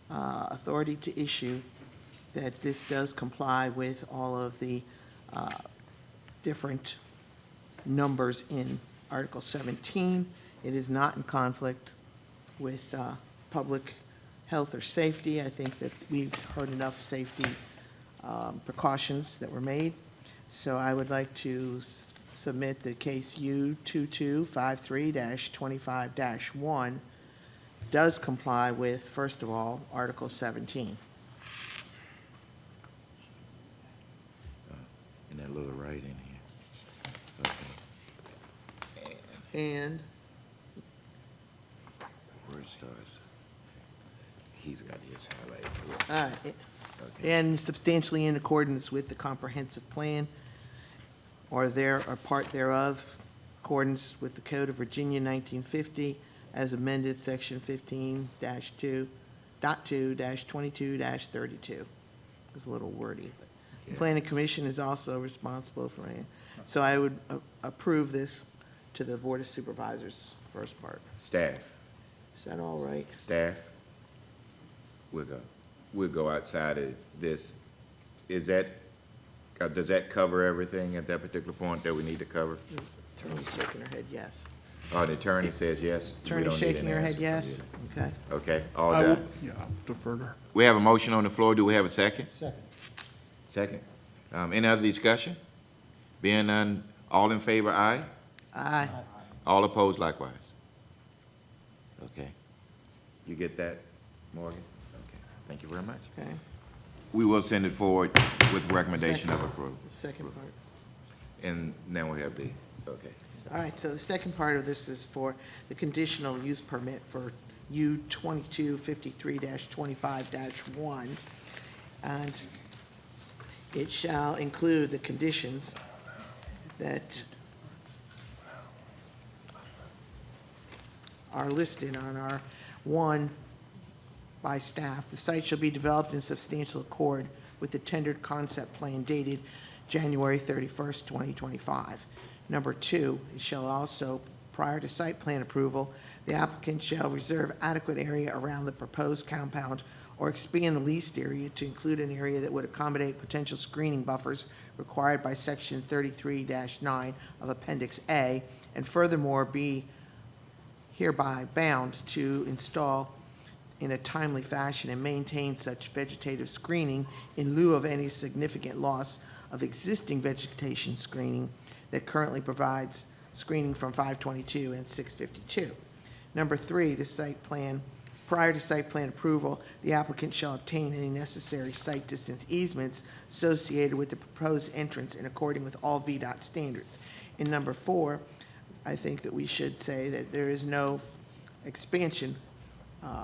authority to issue, that this does comply with all of the different numbers in Article 17. It is not in conflict with public health or safety. I think that we've heard enough safety precautions that were made. So I would like to submit the case U2253-25-1 does comply with, first of all, Article 17. In that little right in here. Okay. And Where it starts. He's got his highlight. All right. And substantially in accordance with the comprehensive plan or part thereof, accordance with the Code of Virginia 1950, as amended, Section 15-2.22-32. It's a little wordy. But the Planning Commission is also responsible for it. So I would approve this to the Board of Supervisors, first part. Staff. Is that all right? Staff. We'll go outside of this. Is that, does that cover everything at that particular point that we need to cover? Attorney's shaking her head yes. Oh, the attorney says yes? We Attorney don't need shaking an her head answer from yes? you. Okay. Okay, all done. Yeah, I'll defer to her. We have a motion on the floor. Do we have a second? Second. Second. Any other discussion? Being none, all in favor, aye? Aye. All opposed likewise? Okay. You get that, Morgan? Okay, thank you very much. Okay. We will send it forward with recommendation of approval. Second part. And now we have the, okay. All right, so the second part of this is for the conditional use permit for U 2253-25-1. And it shall include the conditions that are listed on our one by staff. The site shall be developed in substantial accord with the tendered concept plan dated January 31st, 2025. Number two, it shall also, prior to site plan approval, the applicant shall reserve adequate area around the proposed compound or expand the leased area to include an area that would accommodate potential screening buffers required by Section 33-9 of Appendix A, and furthermore be hereby bound to install in a timely fashion and maintain such vegetative screening in lieu of any significant loss of existing vegetation screening that currently provides screening from 522 and 652. Number three, the site plan, prior to site plan approval, the applicant shall obtain any necessary site distance easements associated with the proposed entrance in according with all VDOT standards. In number four, I think that we should say that there is no expansion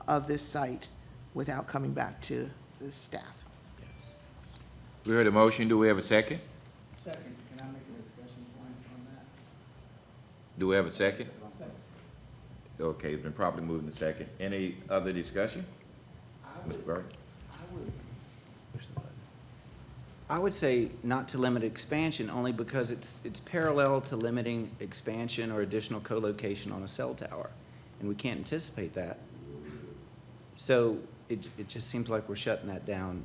of this site without coming back to the staff. We heard a motion. Do we have a second? Second, can I make a discussion point on that? Do we have a second? Okay, it's been properly moved in second. Any other discussion? Mr. Burke? I would say not to limit expansion, only because it's parallel to limiting expansion or additional co-location on a cell tower, and we can't anticipate that. So it just seems like we're shutting that down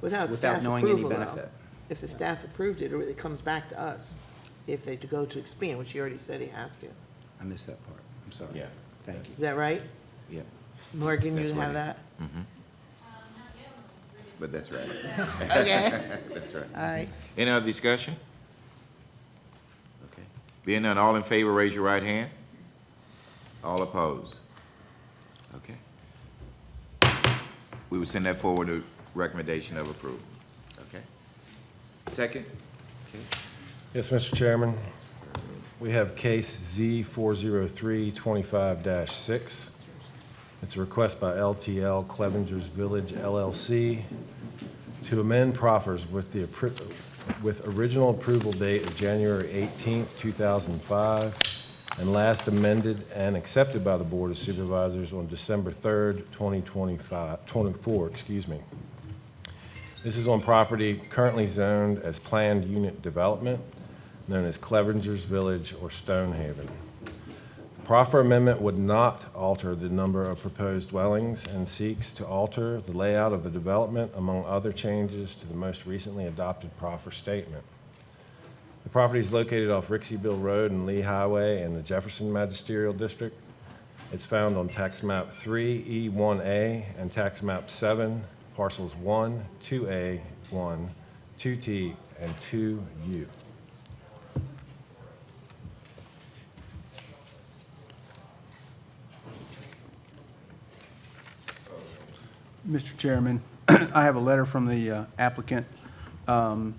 Without without staff knowing any approval, though. benefit. If the staff approved it, or it comes back to us, if they to go to expand, which he already said he has to. I missed that part. I'm sorry. Yeah. Thank you. Is that right? Yeah, Morgan, you That's have right. that? but that's right. Okay, That's right. all right. Any other discussion? Okay. Being none, all in favor, raise your right hand. All opposed? Okay. We would send that forward to recommendation of approval. Okay. Second? Okay. Yes, Mr. Chairman. We have case Z40325-6. It's a request by LTL Clevenger's Village LLC to amend proffers with original approval date of January 18th, 2005, and last amended and accepted by the Board of Supervisors on December 3rd, 2024. This is on property currently zoned as planned unit development, known as Clevenger's Village or Stonehaven. The proffer amendment would not alter the number of proposed dwellings and seeks to alter the layout of the development, among other changes to the most recently adopted proffer statement. The property is located off Rixieville Road and Lee Highway in the Jefferson Magisterial District. It's found on tax map 3E1A and tax map 7, parcels 1, 2A, 1, 2T, and 2U. Mr. Chairman, I have a letter from the applicant. On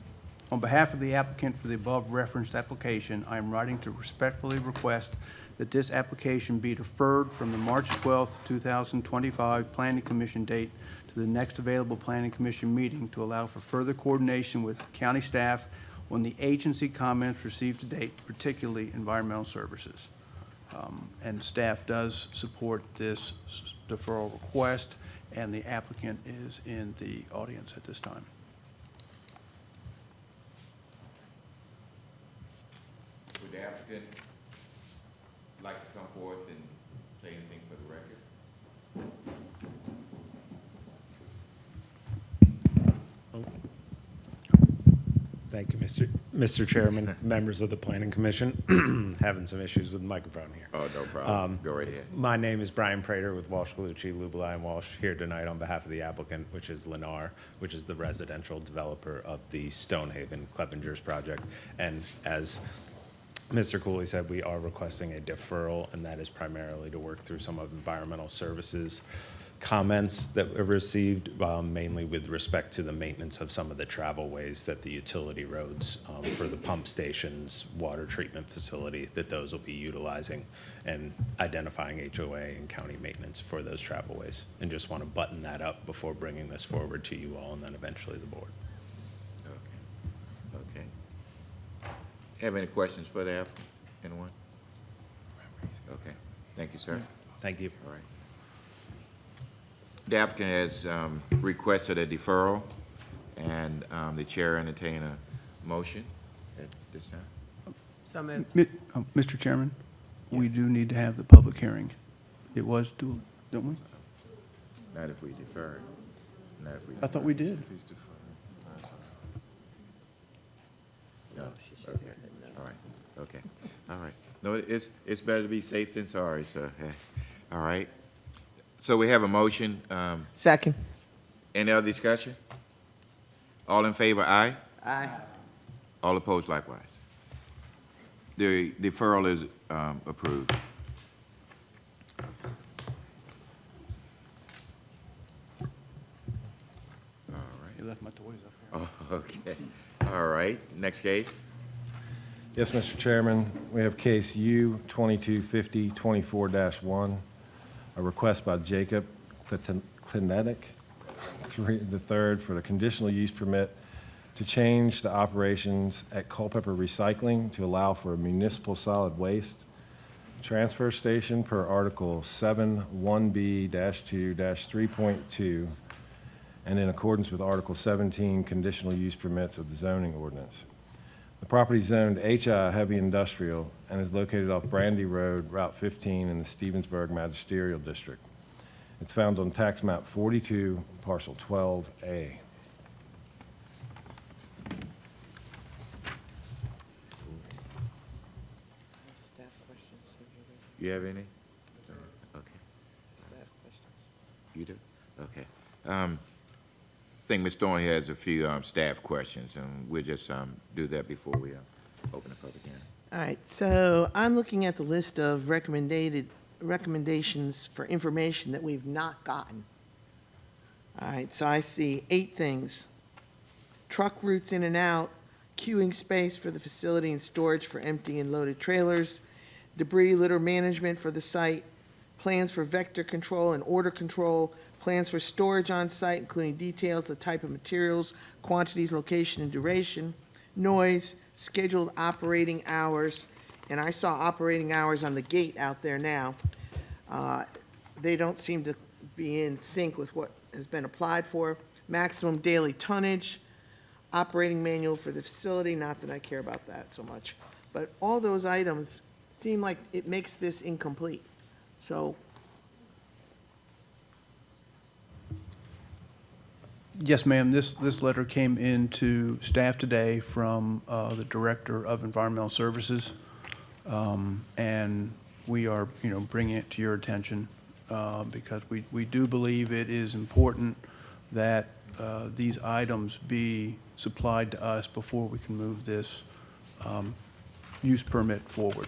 behalf of the applicant for the above referenced application, I am writing to respectfully request that this application be deferred from the March 12th, 2025 Planning Commission date to the next available Planning Commission meeting to allow for further coordination with county staff on the agency comments received to date, particularly environmental services. And staff does support this deferral request, and the applicant is in the audience at this time. Would the applicant like to come forth and say anything for the record? Thank you, Mr. Chairman, members of the Planning Commission. Having some issues with the microphone here. Oh, no problem. Go right ahead. My name is Brian Prater with Walsh, Galucci, Lubelai, and Walsh, here tonight on behalf of the applicant, which is Lennar, which is the residential developer of the Stonehaven Clevenger's project. And as Mr. Cooley said, we are requesting a deferral, and that is primarily to work through some of environmental services comments that were received, mainly with respect to the maintenance of some of the travel ways that the utility roads for the pump stations, water treatment facility, that those will be utilizing, and identifying HOA and county maintenance for those travel ways. And just want to button that up before bringing this forward to you all and then eventually the board. Okay. Have any questions for the applicant? Anyone? Okay, thank you, sir. Thank you. All right. The applicant has requested a deferral, and the chair entertain a motion at this time. So moved. Mr. Chairman, we do need to have the public hearing. It was due, don't we? Not if we defer. Not if we. I thought we did. No, okay, all right, okay, all right. No, it's better to be safe than sorry, so, all right. So we have a motion. Second. Any other discussion? All in favor, aye? Aye. All opposed likewise. The deferral is approved. All right. You left my toys up here. Oh, okay. All right. Next case. Yes, Mr. Chairman, we have case U 2250-24-1, a request by Jacob Klinetic III for the conditional use permit to change the operations at Culpeper Recycling to allow for a municipal solid waste transfer station per Article 7-1B-2-3.2 and in accordance with Article 17 conditional use permits of the zoning ordinance. The property is zoned HI Heavy Industrial and is located off Brandy Road, Route 15 in the Stevensburg Magisterial District. It's found on tax map 42, parcel 12A. Staff questions. You have any? Okay. Staff questions. You do? Okay. I think Ms. Thorne has a few staff questions, and we'll just do that before we open the public hearing. All right, so I'm looking at the list of recommendations for information that we've not gotten. All right, so I see 8 things. Truck routes in and out, queuing space for the facility and storage for empty and loaded trailers, debris litter management for the site, plans for vector control and order control, plans for storage on site, including details, the type of materials, quantities, location, and duration, noise, scheduled operating hours, and I saw operating hours on the gate out there now. They don't seem to be in sync with what has been applied for. Maximum daily tonnage, operating manual for the facility, not that I care about that so much. But all those items seem like it makes this incomplete. So, Yes, ma'am. This letter came into staff today from the Director of Environmental Services, and we are, bringing it to your attention because we do believe it is important that these items be supplied to us before we can move this use permit forward.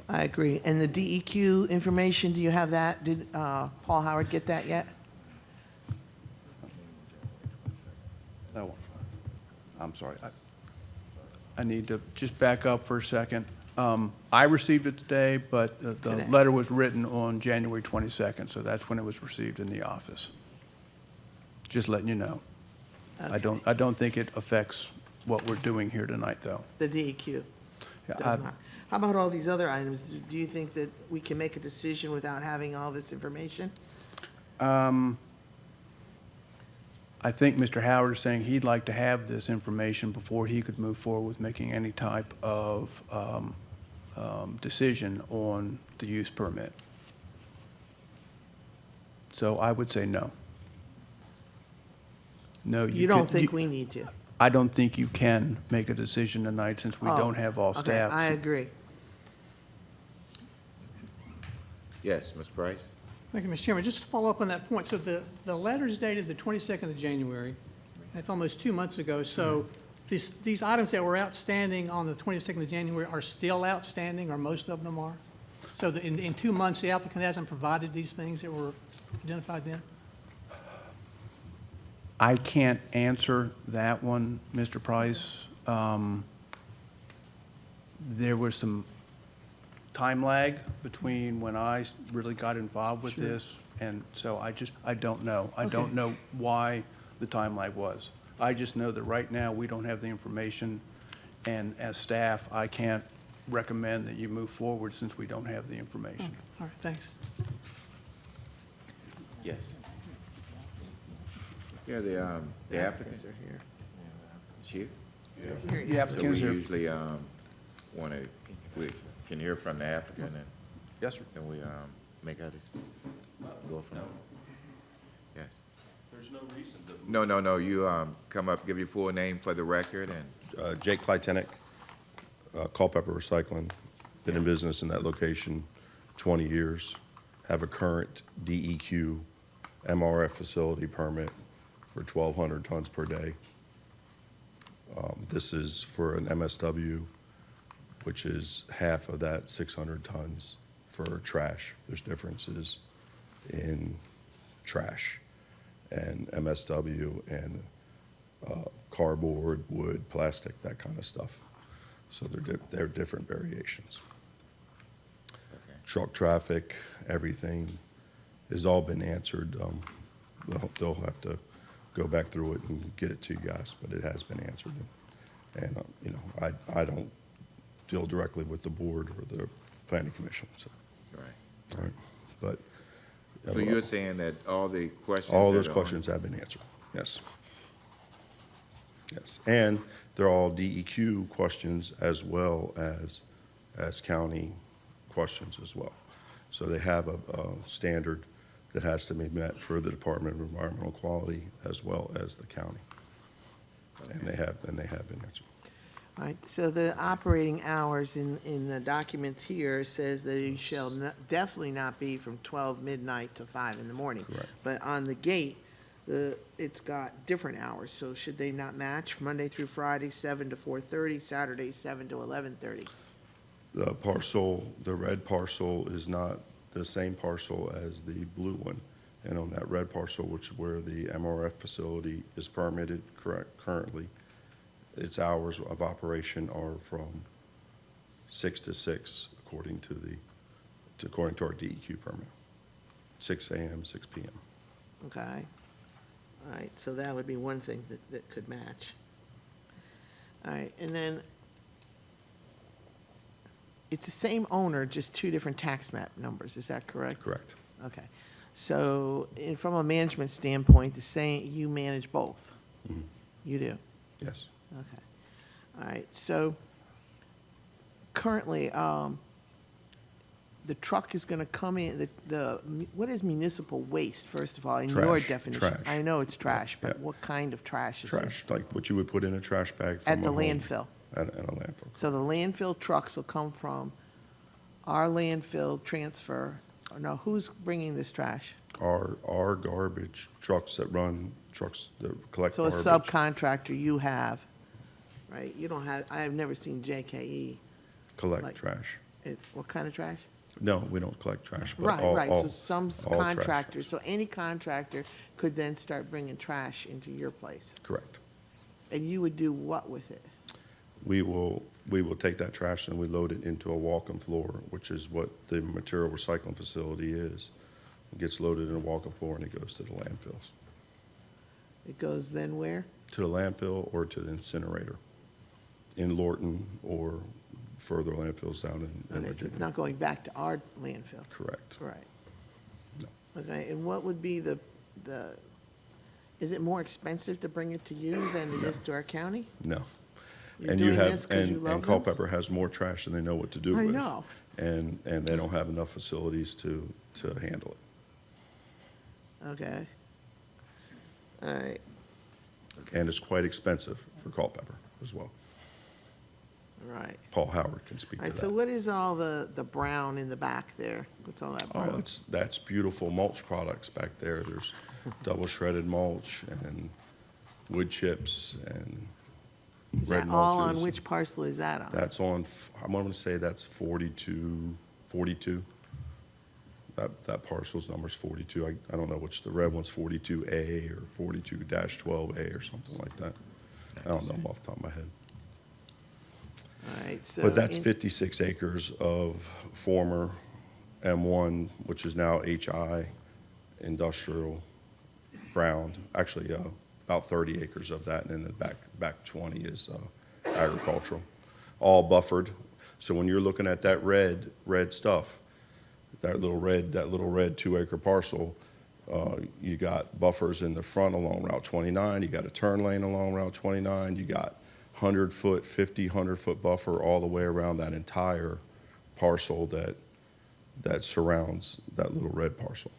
I agree. And the DEQ information, do you have that? Did Paul Howard get that yet? That one. I'm sorry. I need to just back up for a second. I received it today, but the Today. letter was written on January 22nd, so that's when it was received in the office. Just letting you know. I don't think it affects what we're doing here tonight, though. The DEQ Yeah, does not. How about all these other items? Do you think that we can make a decision without having all this information? I think Mr. Howard is saying he'd like to have this information before he could move forward with making any type of decision on the use permit. So I would say no. No, You don't think we need to? I don't think you can make a decision tonight since we don't have all Okay, staff. I agree. Yes, Mr. Price? Thank you, Mr. Chairman. Just to follow up on that point, so the letter is dated the 22nd of January. That's almost 2 months ago. So these items that were outstanding on the 22nd of January are still outstanding, or most of them are? So in 2 months, the applicant hasn't provided these things that were identified then? I can't answer that one, Mr. Price. There was some time lag between when I really got involved with this, and so I don't know. I don't Okay. know why the time lag was. I just know that right now, we don't have the information, and as staff, I can't recommend that you move forward since we don't have the information. All right, thanks. Yes. Yeah, the applicants are here. Is here? The applicant is So here. we usually, we can hear from the applicant and Yes, sir. then we, make our, go from, yes. There's no reason to. No, you, come up, give your full name for the record and, Jake Clytenic, Culpeper Recycling. Been in business in that location 20 years. Have a current DEQ MRF facility permit for 1,200 tons per day. This is for an MSW, which is half of that 600 tons for trash. There's differences in trash and MSW and cardboard, wood, plastic, that kind of stuff. So they're different variations. Truck traffic, everything has all been answered. They'll have to go back through it and get it to you guys, but it has been answered. And you know, I don't deal directly with the board or the planning commission, so. right. All right, but. So you're saying that all the questions. All that those are on- questions have been answered, yes. Yes, and they're all DEQ questions as well as county questions as well. So they have a standard that has to be met for the Department of Environmental Quality as well as the county. And they have been answered. All right, so the operating hours in the documents here says that it shall definitely not be from 12 midnight to 5 in the morning. Correct. But on the gate, it's got different hours, so should they not match? Monday through Friday, 7 to 4:30, Saturday, 7 to 11:30. The parcel, the red parcel is not the same parcel as the blue one. And on that red parcel, which is where the MRF facility is permitted currently, its hours of operation are from 6 to 6, according to our DEQ permit. 6 a.m., 6 p.m. Okay. All right, so that would be one thing that could match. All right, and then it's the same owner, just two different tax map numbers, is that correct? Correct. Okay. So, from a management standpoint, you manage both? Mhm. You do? Yes. Okay. All right, so currently, the truck is gonna come in, what is municipal waste, first of all, in your Trash, definition? trash. I know it's trash, but Yeah. what kind of trash is this? Trash, like what you would put in a trash bag from At a the home. landfill? At a landfill. So the landfill trucks will come from our landfill transfer, or no, who's bringing this trash? Our garbage trucks that collect So a garbage. subcontractor you have, right? You don't have, I have never seen JKE. Collect like- trash. What kind of trash? No, we don't collect trash, but Right, all. right, all- so some all trash. contractors, so any contractor could then start bringing trash into your place? Correct. And you would do what with it? We will take that trash and we load it into a walk-in floor, which is what the material recycling facility is. It gets loaded in a walk-in floor and it goes to the landfills. It goes then where? To the landfill or to the incinerator in Lorton or further landfills down in Okay, so it's Virginia. not going back to our landfill? Correct. Right. Okay, and what would be is it more expensive to bring it to you than it is to our county? No. You're And you doing have, this 'cause you and love them? Culpeper has more trash than they know what to do I with. know. And they don't have enough facilities to handle it. Okay. All right, And it's quite expensive for Culpeper as well. right. Paul Howard can speak All to right, so that. what is all the brown in the back there? What's all that Oh, brown? that's beautiful mulch products back there. There's double shredded mulch and wood chips and Is red that all on mulches. which parcel is that on? That's on, I'm going to say that's 42. that parcel's number's 42. I don't know which, the red one's 42A or 42-12A or something like that. I don't know them off the top of my head. All right, so. But that's in- 56 acres of former M1, which is now HI industrial ground. Actually, about 30 acres of that, and then the back 20 is agricultural, all buffered. So when you're looking at that red stuff, that little red 2-acre parcel, you got buffers in the front along Route 29. You got a turn lane along Route 29. You got 100-foot, 100-foot buffer all the way around that entire parcel that surrounds that little red parcel.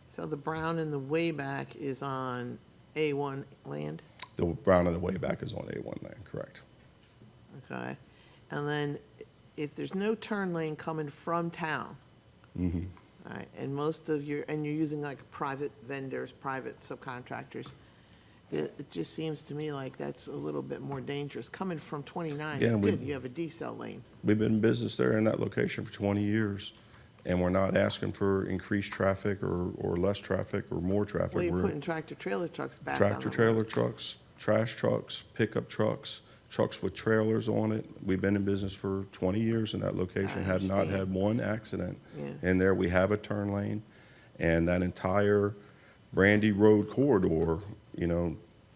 So the brown in the way back is on A1 land? The brown on the way back is on A1 land, correct? Okay. And then if there's no turn lane coming from town, Mm-hmm. all right, and you're using like private vendors, private subcontractors, it just seems to me like that's a little bit more dangerous. Coming from 29 is Yeah, good, you have a decel lane. We've been in business there in that location for 20 years, and we're not asking for increased traffic or less traffic or more traffic. Well, you're We're putting tractor-trailer trucks back on the tractor-trailer road. trucks, trash trucks, pickup trucks, trucks with trailers on it. We've been in business for 20 years in that location, have not understand. had one accident. Yeah. In there, we have a turn lane, and that entire Brandy Road corridor,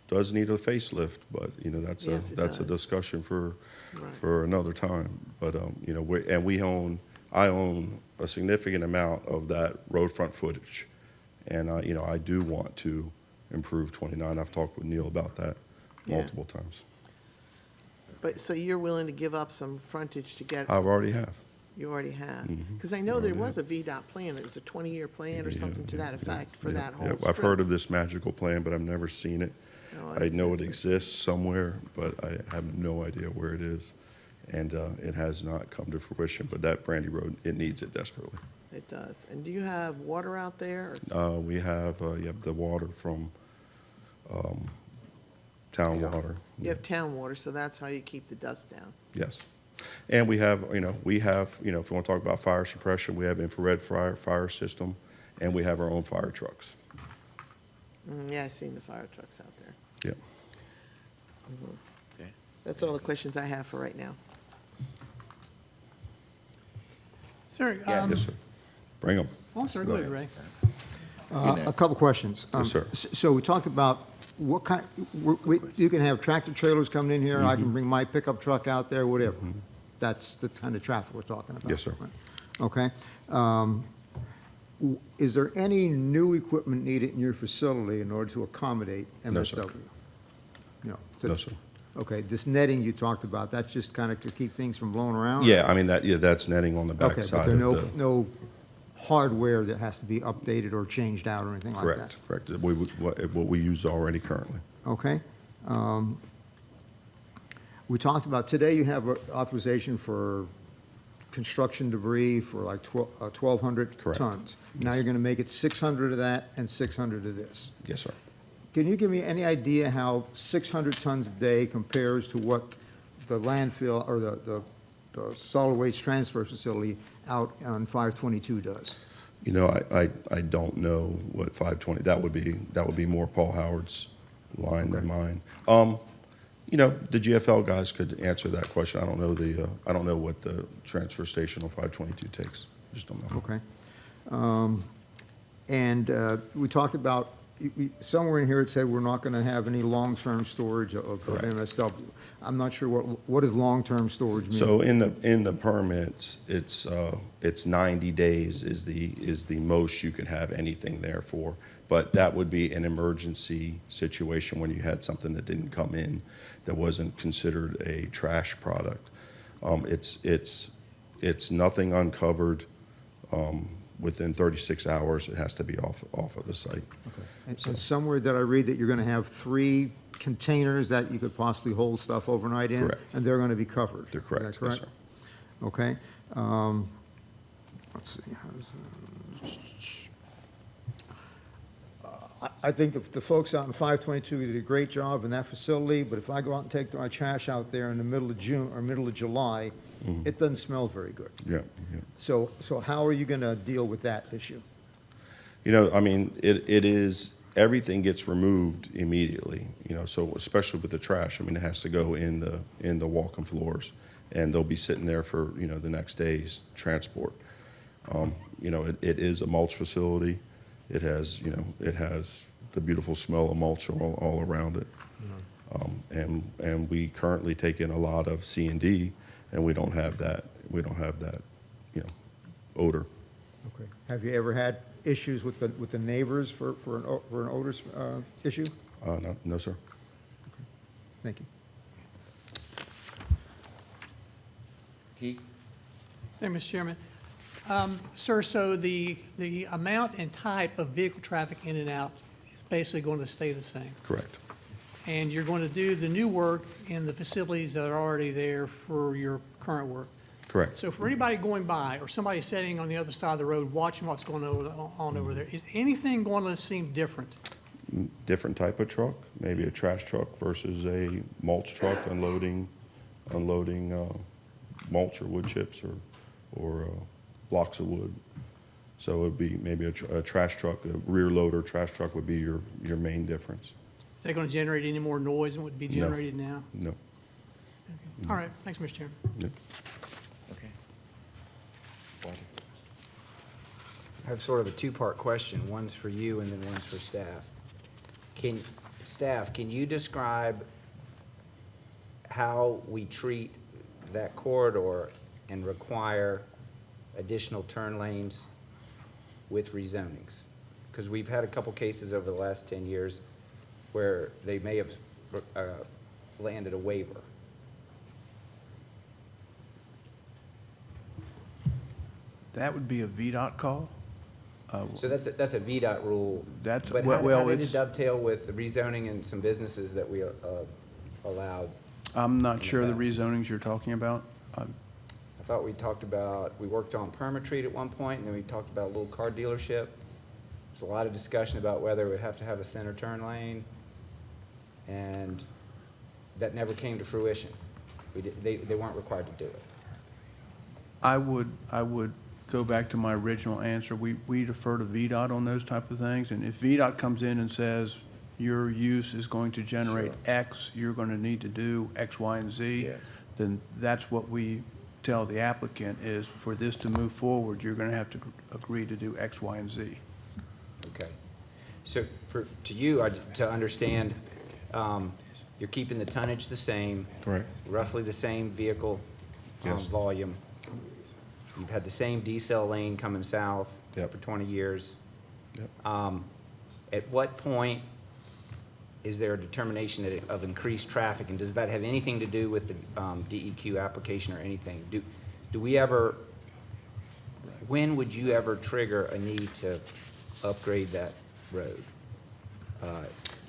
does need a facelift, but, that's Yes, it that's a does. discussion for Right. another time. But, I own a significant amount of that road front footage. And, I do want to improve 29. I've talked with Neil about that Yeah. multiple times. But, so you're willing to give up some frontage to get, I already have. you already have? Mhm. Because I know there Already was a VDOT plan, it was a 20-year plan or something to that effect for that whole Yeah, strip. I've heard of this magical plan, but I've never seen it. No, I know it exists. exists somewhere, but I have no idea where it is. And it has not come to fruition, but that Brandy Road, it needs it desperately. It does. And do you have water out there? or- We have, the water from town water. You have town water, so that's how you keep the dust down. Yes. And we have, if you want to talk about fire suppression, we have infrared fire system, and we have our own fire trucks. Yeah, I've seen the fire trucks out there. Yep. Okay. That's all the questions I have for right now. Sir, Yes, sir. Bring them. oh, sir, go ahead, Ray. A couple questions. Yes, sir. So we talked about what kind, you can have tractor trailers coming in here, I Mm-hmm. can bring my pickup truck out there, whatever. That's the kind of traffic we're talking about. Yes, sir. right? Okay. Is there any new equipment needed in your facility in order to accommodate No, sir. MSW? No. No, sir. Okay, this netting you talked about, that's just kind of to keep things from blowing around? Yeah, I mean, that's netting on the Okay, but backside there of are the. no hardware that has to be updated or changed out or anything like that? Correct. What we use already currently. Okay. We talked about, today you have authorization for construction debris for like 1,200 Correct. tons. Now you're going to make it 600 of that and 600 of this. Yes, sir. Can you give me any idea how 600 tons a day compares to what the landfill or the solid waste transfer facility out on 522 does? I don't know what 520, that would be more Paul Howard's line than mine. The GFL guys could answer that question. I don't know what the transfer station on 522 takes. Just don't know. Okay. And we talked about, somewhere in here it said we're not going to have any long-term storage of Correct. MSW. I'm not sure what does long-term storage mean? So in the permits, it's 90 days is the most you can have anything there for. But that would be an emergency situation when you had something that didn't come in that wasn't considered a trash product. It's nothing uncovered. Within 36 hours, it has to be off of the site. Okay. And somewhere did I read that you're going to have 3 containers that you could possibly hold stuff overnight in? Correct. And they're going to be covered? They're Is correct. that Yes, correct? sir. Okay. Let's see. I think the folks out in 522 did a great job in that facility, but if I go out and take my trash out there in the middle of June or middle of July, it doesn't smell very good. Yeah, yeah. So how are you going to deal with that issue? You know, I mean, it is, everything gets removed immediately, you know, so especially with the trash, I mean, it has to go in the walk-in floors, and they'll be sitting there for, you know, the next day's transport. You know, it is a mulch facility. It has, you know, it has the beautiful smell of mulch all around it. And we currently take in a lot of C&D, and we don't have that, you know, odor. Okay. Have you ever had issues with the neighbors for an odor issue? No, sir. Thank you. Keith? Thank you, Mr. Chairman. Sir, so the amount and type of vehicle traffic in and out is basically going to stay the same? Correct. And you're going to do the new work in the facilities that are already there for your current work? Correct. So for anybody going by, or somebody sitting on the other side of the road watching what's going on over there, is anything going to seem different? Different type of truck, maybe a trash truck versus a mulch truck unloading mulch or wood chips or blocks of wood. So it'd be maybe a trash truck, a rear loader trash truck would be your main difference. Is that going to generate any more noise than would be generated now? No. Okay. All right, thanks, Mr. Chairman. Yep. Okay. I have sort of a two-part question. One's for you and then one's for staff. Can you describe how we treat that corridor and require additional turn lanes with rezonings? Because we've had a couple cases over the last 10 years where they may have landed a waiver. That would be a VDOT call. So that's a VDOT rule. That's, But well, how did it's, it dovetail with the rezoning and some businesses that we allowed? I'm not sure the rezonings you're talking about. I thought we talked about, we worked on Permatreat at one point, and then we talked about a little car dealership. There's a lot of discussion about whether it would have to have a center turn lane, and that never came to fruition. They weren't required to do it. I would go back to my original answer. We defer to VDOT on those type of things, and if VDOT comes in and says, your use is going to generate X, you're going to need to do X, Y, and Z, then that's what we tell the applicant is, for this to move forward, you're going to have to agree to do X, Y, and Z. Okay. So to you, to understand, you're keeping the tonnage the same. Correct. Roughly the same vehicle Yes. volume. You've had the same decel lane coming south Yep. for 20 years. Yep. At what point is there a determination of increased traffic, and does that have anything to do with the DEQ application or anything? Do we ever, when would you ever trigger a need to upgrade that road?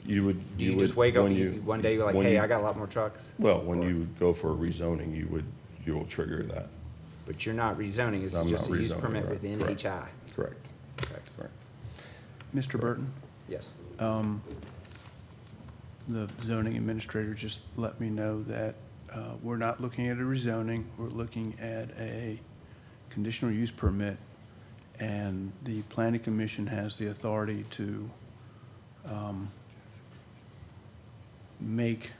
You would. Do you just wake up one day, you're like, when hey, you- I got a lot more trucks? Well, when you go for a rezoning, you'll trigger that. But you're not rezoning, it's I'm just not a use rezoning, permit right, within correct. HI? Correct. Okay. Correct. Mr. Burton? Yes. The zoning administrator just let me know that we're not looking at a rezoning, we're looking at a conditional use permit, and the planning commission has the authority to make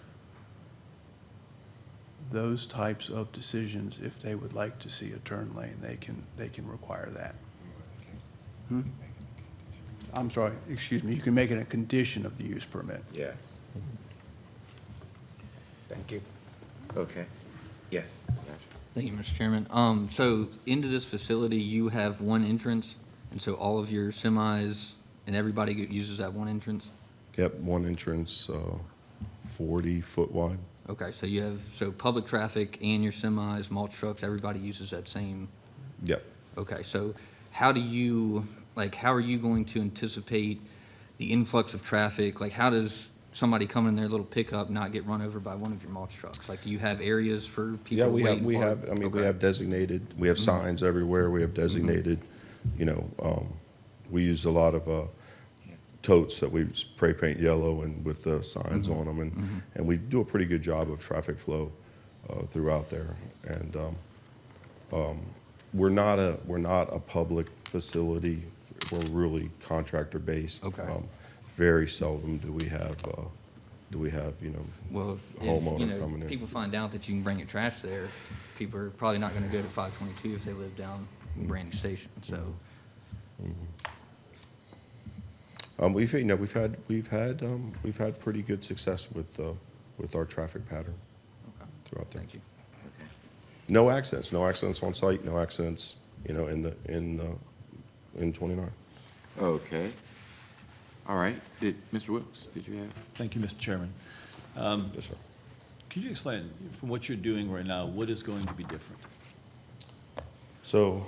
those types of decisions. If they would like to see a turn lane, they can require that. I'm sorry, excuse me, you can make it a condition of the use permit. Yes. Thank you. Okay. Yes. Thank you, Mr. Chairman. So into this facility, you have one entrance, and so all of your semis and everybody uses that one entrance? Yep, one entrance, 40-foot wide. Okay, so you have, so public traffic and your semis, mulch trucks, everybody uses that same? Yep. Okay, so how do you, how are you going to anticipate the influx of traffic? Like, how does somebody coming in their little pickup not get run over by one of your mulch trucks? Like, do you have areas for people Yeah, to we wait have, and we park? have, I mean, we Okay. have designated, we have signs everywhere, we have designated, you know, we use a lot of totes that we spray paint yellow and with the signs on them, and we do a pretty good job of traffic flow throughout there. And we're not a public facility. We're really contractor based. Okay. Very seldom do we have Well, if, you homeowner know, coming in. people find out that you can bring your trash there, people are probably not gonna go to 522 if they live down Brandy Station, so. We've had pretty good success with our traffic pattern Okay. throughout there. Thank you. No accidents on site, no accidents, in 29. Okay. All right. Mr. Wilkes, did you have? Thank you, Mr. Chairman. Yes, sir. Could you explain, from what you're doing right now, what is going to be different? So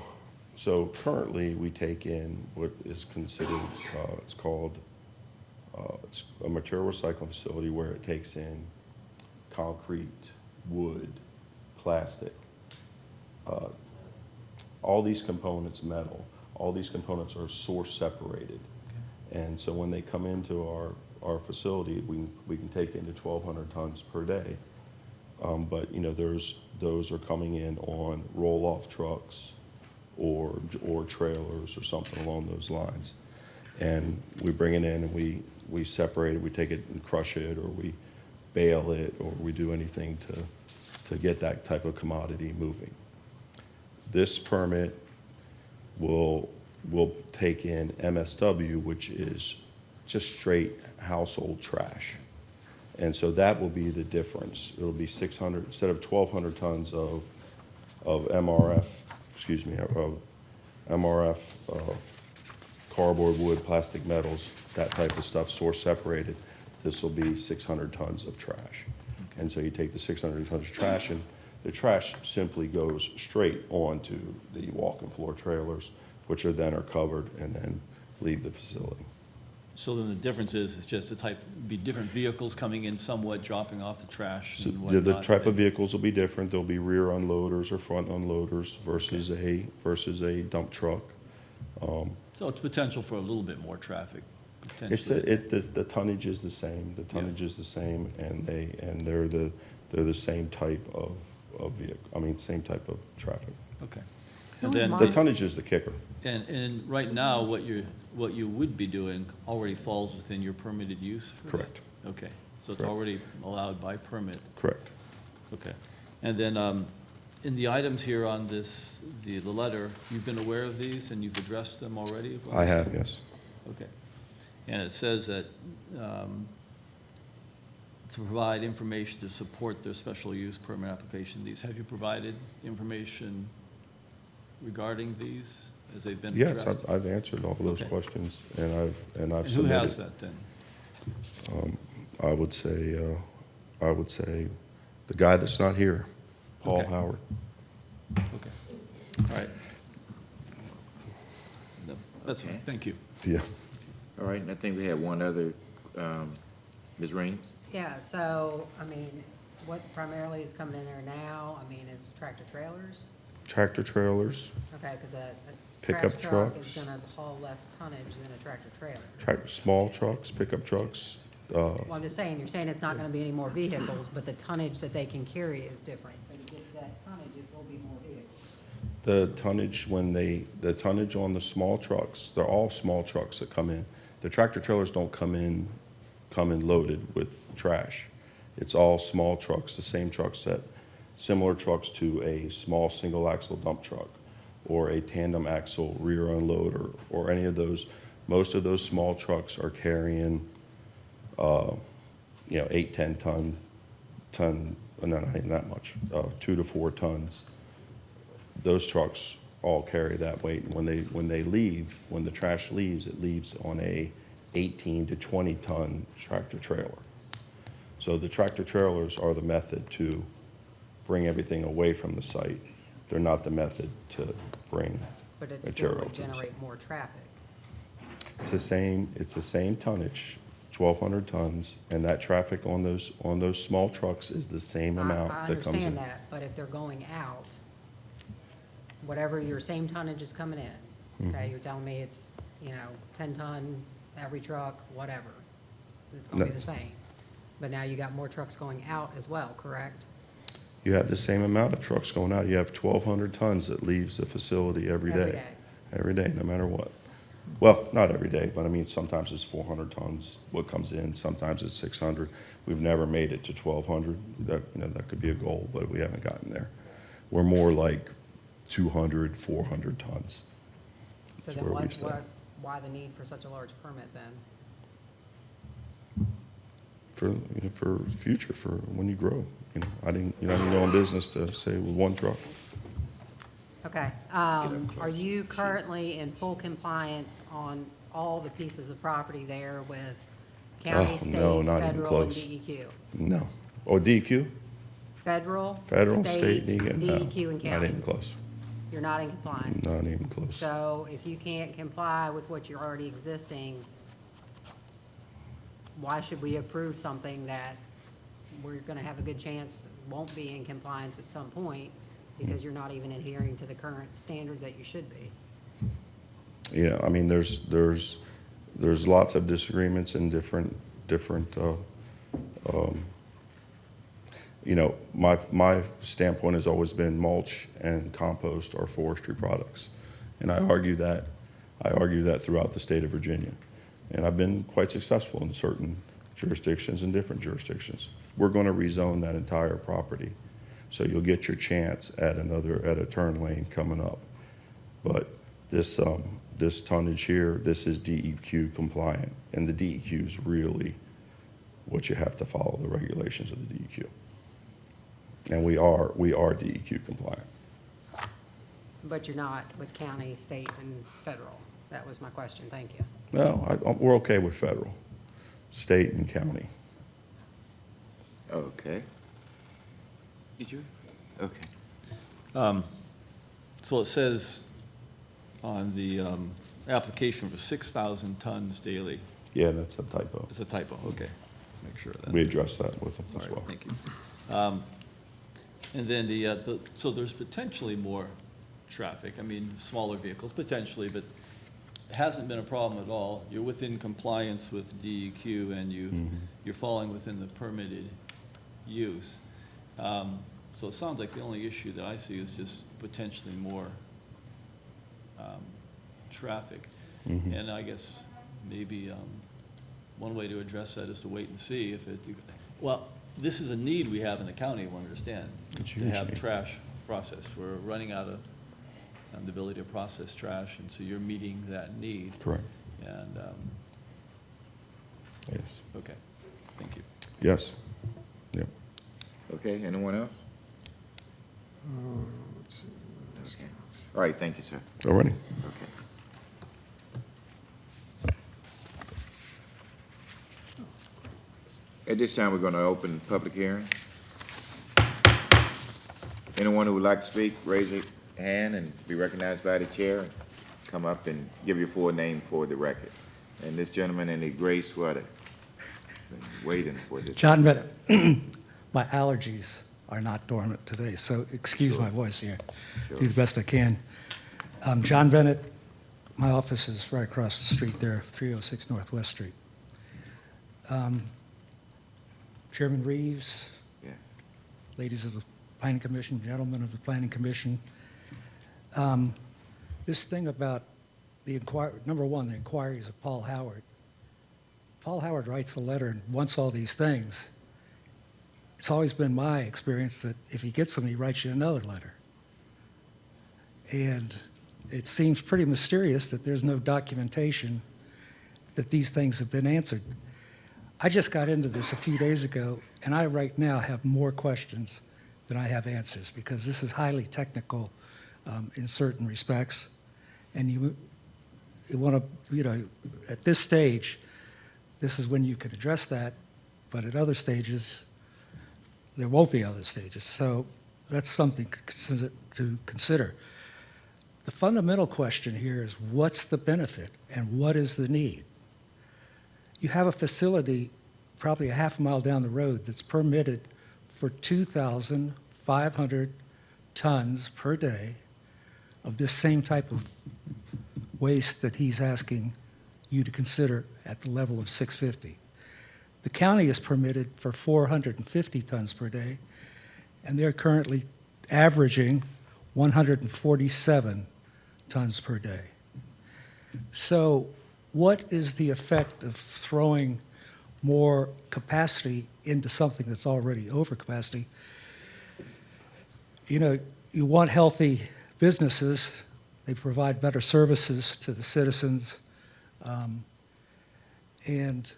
currently, we take in what is considered, it's called, it's a material recycling facility where it takes in concrete, wood, plastic, all these components, metal, all these components are source separated. And so when they come into our facility, we can take into 1,200 tons per day. But, those are coming in on roll-off trucks or trailers or something along those lines. And we bring it in and we separate it, we take it and crush it, or we bale it, or we do anything to get that type of commodity moving. This permit will take in MSW, which is just straight household trash. And so that will be the difference. It'll be 600, instead of 1,200 tons of MRF, cardboard, wood, plastic metals, that type of stuff, source separated. This will be 600 tons of trash. And so you take the 600 tons of trash, and the trash simply goes straight onto the walk-in floor trailers, which are covered and then leave the facility. So then the difference is, it's just be different vehicles coming in somewhat, dropping off the trash So and the whatnot. type of vehicles will be different. There'll be rear unloaders or front unloaders versus a dump truck. So it's potential for a little bit more traffic, It's potentially. the tonnage is the same. The tonnage is the same, and they're the same type of vehicle. Same type of traffic. Okay. Who And then, am The tonnage is the kicker. and right now, what you would be doing already falls within your permitted use for that? Correct. Okay, so it's Correct. already allowed by permit. Correct. Okay. And then, in the items here on this, the letter, you've been aware of these and you've addressed them already? I have, yes. Okay. And it says that, to provide information to support their special use permit application, have you provided information regarding these as they've been Yes, addressed? I've answered all those Okay. questions, and I've And who submitted. has that then? I would say the guy that's not here, Paul Okay. Howard. Okay. All right. No, that's fine, Okay. thank you. Yeah. All right, and I think we have one other, Ms. Raines? Yeah, so, what primarily is coming in there now, is tractor trailers? Tractor trailers, Okay, because a Pickup trash truck trucks. is gonna haul less tonnage than a tractor trailer. small trucks, pickup trucks. Well, I'm just saying, you're saying it's not gonna be any more vehicles, but the tonnage that they can carry is different. So to get that tonnage, it will be more vehicles. The tonnage on the small trucks, they're all small trucks that come in. The tractor trailers don't come in loaded with trash. It's all small trucks, the same trucks similar trucks to a small single axle dump truck or a tandem axle rear unloader or any of those. Most of those small trucks are carrying, 8, 10 ton, no, not even that much, 2 to 4 tons. Those trucks all carry that weight. And when they leave, when the trash leaves, it leaves on a 18 to 20 ton tractor trailer. So the tractor trailers are the method to bring everything away from the site. They're not the method to bring But it still material would to the site. generate more traffic. It's the same tonnage, 1,200 tons, and that traffic on those small trucks is the same amount I that comes in. understand that, but if they're going out, whatever your same tonnage is coming in, okay, Mhm. you're telling me it's, 10 ton every truck, whatever. It's gonna be No. the same. But now you got more trucks going out as well, correct? You have the same amount of trucks going out. You have 1,200 tons that leaves the facility every Every day. day. Every day, no matter what. Well, not every day, but I mean, sometimes it's 400 tons, what comes in, sometimes it's 600. We've never made it to 1,200. That could be a goal, but we haven't gotten there. We're more like 200, 400 tons. So That's then where we stay. why the need for such a large permit then? For future, for when you grow. I didn't, you know in business to say with one truck. Okay, are you currently in full compliance on all the pieces of property there with county, Oh, state, no, not even federal, and close. DEQ? No. Oh, DEQ? Federal, Federal, state, state, no, DEQ, and not county? even close. You're not in compliance? Not even close. So if you can't comply with what you're already existing, why should we approve something that we're gonna have a good chance won't be in compliance at some point because you're not even adhering to the current standards that you should be? Yeah, I mean, there's lots of disagreements and different, my standpoint has always been mulch and compost are forestry products. And I argue that throughout the state of Virginia. And I've been quite successful in certain jurisdictions and different jurisdictions. We're going to rezone that entire property. So you'll get your chance at a turn lane coming up. But this tonnage here, this is DEQ compliant. And the DEQ is really what you have to follow, the regulations of the DEQ. And we are DEQ compliant. But you're not with county, state, and federal? That was my question, thank you. No, we're okay with federal, state, and county. Okay. Did you? Okay. So it says on the application for 6,000 tons daily. Yeah, that's a typo. It's a typo, okay. Make sure of that. We addressed that with them All as right, well. thank you. And then so there's potentially more traffic, I mean, smaller vehicles, potentially, but it hasn't been a problem at all. You're within compliance with DEQ and you're falling within the permitted use. So it sounds like the only issue that I see is just potentially more traffic. And I guess maybe one way to address that is to wait and see if well, this is a need we have in the county, we understand, It's to huge have need. trash processed. We're running out of the ability to process trash, and so you're meeting that need. Correct. And, Yes. okay, thank you. Yes. Yep. Okay, anyone else? Okay. All right, thank you, sir. All righty. Okay. At this time, we're going to open public hearing. Anyone who would like to speak, raise your hand and be recognized by the chair, and come up and give your full name for the record. And this gentleman in the gray sweater, been waiting for this. John Bennett. My allergies are not dormant today, so excuse my voice here. Sure. Do the best I can. John Bennett, my office is right across the street there, 306 Northwest Street. Chairman Reeves, Yes. ladies of the Planning Commission, gentlemen of the Planning Commission. This thing about the inquiry, number one, the inquiries of Paul Howard. Paul Howard writes a letter and wants all these things. It's always been my experience that if he gets them, he writes you another letter. And it seems pretty mysterious that there's no documentation that these things have been answered. I just got into this a few days ago, and I right now have more questions than I have answers, because this is highly technical in certain respects. And you want to, at this stage, this is when you can address that, but at other stages, there won't be other stages. So that's something to consider. The fundamental question here is, what's the benefit and what is the need? You have a facility probably a half a mile down the road that's permitted for 2,500 tons per day of this same type of waste that he's asking you to consider at the level of 650. The county is permitted for 450 tons per day, and they're currently averaging 147 tons per day. So what is the effect of throwing more capacity into something that's already over capacity? You know, you want healthy businesses. They provide better services to the citizens. And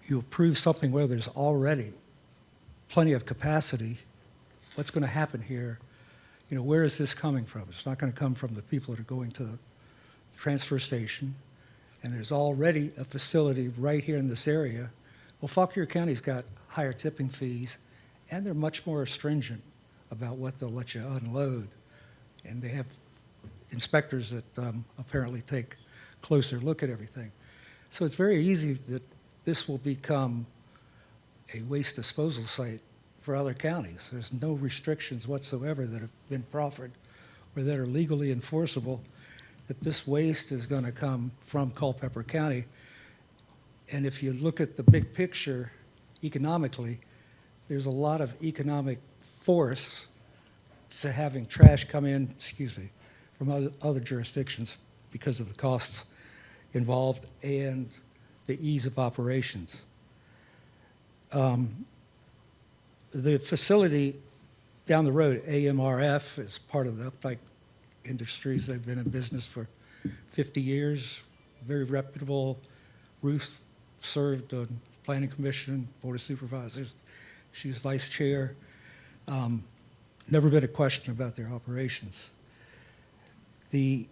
you approve something where there's already plenty of capacity. What's going to happen here? You know, where is this coming from? It's not going to come from the people that are going to the transfer station. And there's already a facility right here in this area. Well, Fauquier County's got higher tipping fees, and they're much more stringent about what they'll let you unload. And they have inspectors that apparently take a closer look at everything. So it's very easy that this will become a waste disposal site for other counties. There's no restrictions whatsoever that have been proffered or that are legally enforceable, that this waste is going to come from Culpeper County. And if you look at the big picture economically, there's a lot of economic force to having trash come in, from other jurisdictions because of the costs involved and the ease of operations. The facility down the road, AMRF, is part of the Updike Industries. They've been in business for 50 years, very reputable. Ruth served on Planning Commission, Board of Supervisors. She's vice chair. Never been a question about their operations. You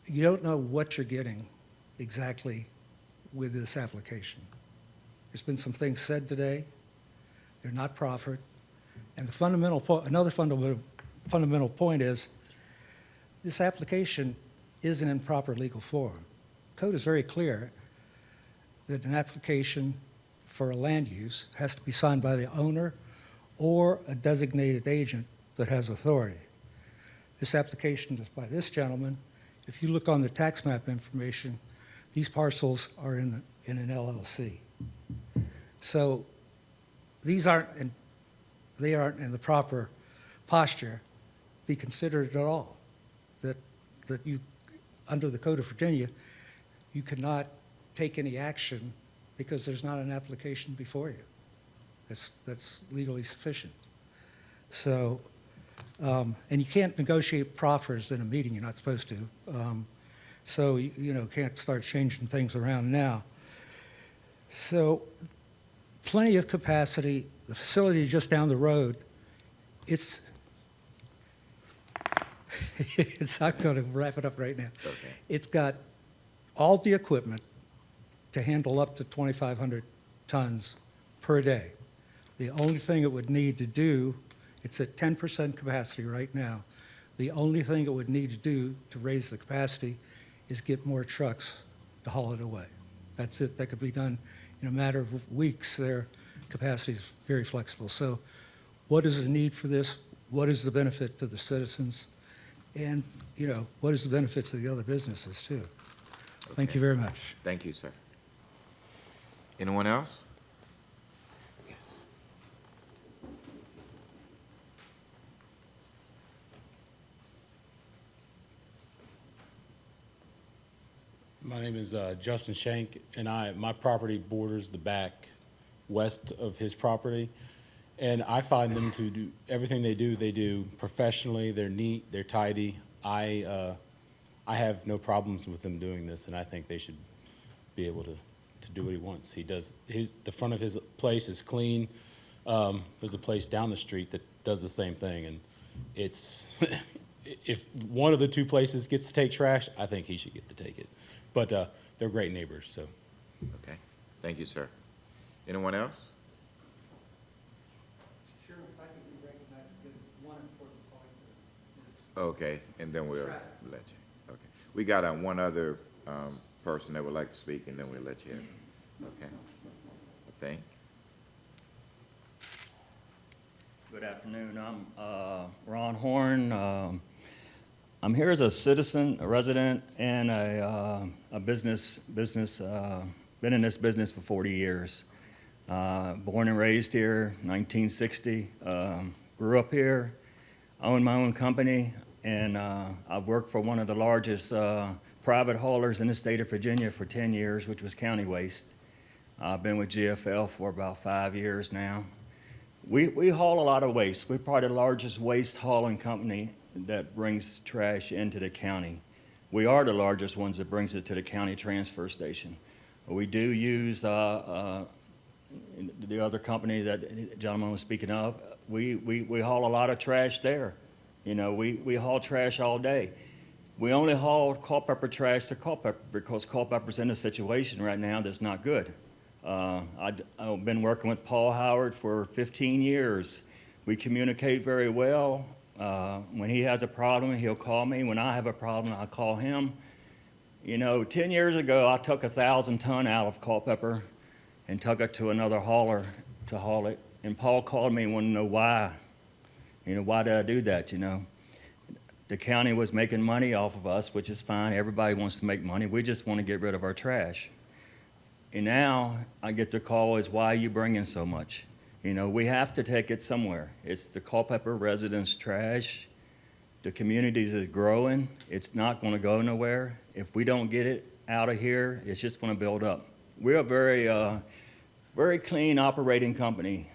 don't know what you're getting exactly with this application. There's been some things said today. They're not proffered. And another fundamental point is this application isn't in proper legal form. Code is very clear that an application for a land use has to be signed by the owner or a designated agent that has authority. This application is by this gentleman. If you look on the tax map information, these parcels are in an LLC. So they aren't in the proper posture to be considered at all. That you, under the Code of Virginia, you cannot take any action because there's not an application before you. That's legally sufficient. So, and you can't negotiate proffers in a meeting, you're not supposed to. So, can't start changing things around now. So, plenty of capacity. The facility just down the road, it's I'm going to wrap it up right now. Okay. It's got all the equipment to handle up to 2,500 tons per day. The only thing it would need to do, it's at 10% capacity right now. The only thing it would need to do to raise the capacity is get more trucks to haul it away. That's it. That could be done in a matter of weeks. Their capacity is very flexible. So what is the need for this? What is the benefit to the citizens? And, what is the benefit to the other businesses, too? Thank you very much. Thank you, sir. Anyone else? Yes. My name is Justin Shank, and my property borders the back west of his property. And I find them to do everything they do professionally. They're neat, they're tidy. I have no problems with them doing this, and I think they should be able to do what he wants. The front of his place is clean. There's a place down the street that does the same thing, and it's if one of the two places gets to take trash, I think he should get to take it. But they're great neighbors, so. Okay. Thank you, sir. Anyone else? Sure, if I could be recognized to give one important point to this. Okay, and then we'll let you. Okay. We got one other person that would like to speak, and then we'll let you in. Okay. I think. Good afternoon. I'm Ron Horn. I'm here as a citizen, a resident, and a business. Been in this business for 40 years. Born and raised here, 1960. Grew up here. Own my own company, and I've worked for one of the largest private haulers in the state of Virginia for 10 years, which was County Waste. I've been with GFL for about 5 years now. We haul a lot of waste. We're probably the largest waste hauling company that brings trash into the county. We are the largest ones that brings it to the county transfer station. We do use the other company that the gentleman was speaking of. We haul a lot of trash there. You know, we haul trash all day. We only haul Culpeper trash to Culpeper because Culpeper's in a situation right now that's not good. I've been working with Paul Howard for 15 years. We communicate very well. When he has a problem, he'll call me. When I have a problem, I call him. You know, 10 years ago, I took 1,000 ton out of Culpeper and took it to another hauler to haul it. And Paul called me and wanted to know why. You know, why did I do that, you know? The county was making money off of us, which is fine. Everybody wants to make money. We just want to get rid of our trash. And now I get the call is, why are you bringing so much? You know, we have to take it somewhere. It's the Culpeper residents' trash. The communities is growing. It's not going to go nowhere. If we don't get it out of here, it's just going to build up. We're a very clean operating company.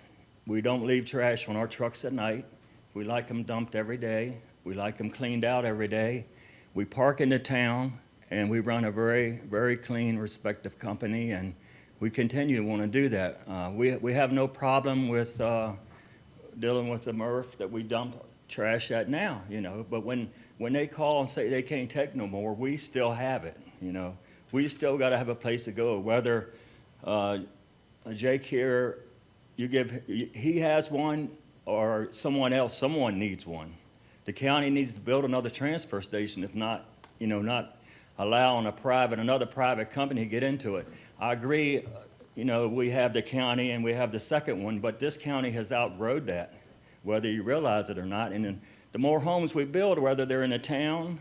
We don't leave trash on our trucks at night. We like them dumped every day. We like them cleaned out every day. We park in the town, and we run a very, very clean, respective company, and we continue to want to do that. We have no problem with dealing with the MRF that we dump trash at now, you know. But when they call and say they can't take no more, we still have it, you know. We still got to have a place to go. Whether Jake here, he has one, or someone else, someone needs one. The county needs to build another transfer station, if not, you know, not allowing another private company to get into it. I agree, you know, we have the county and we have the second one, but this county has outgrowed that, whether you realize it or not. And then the more homes we build, whether they're in the town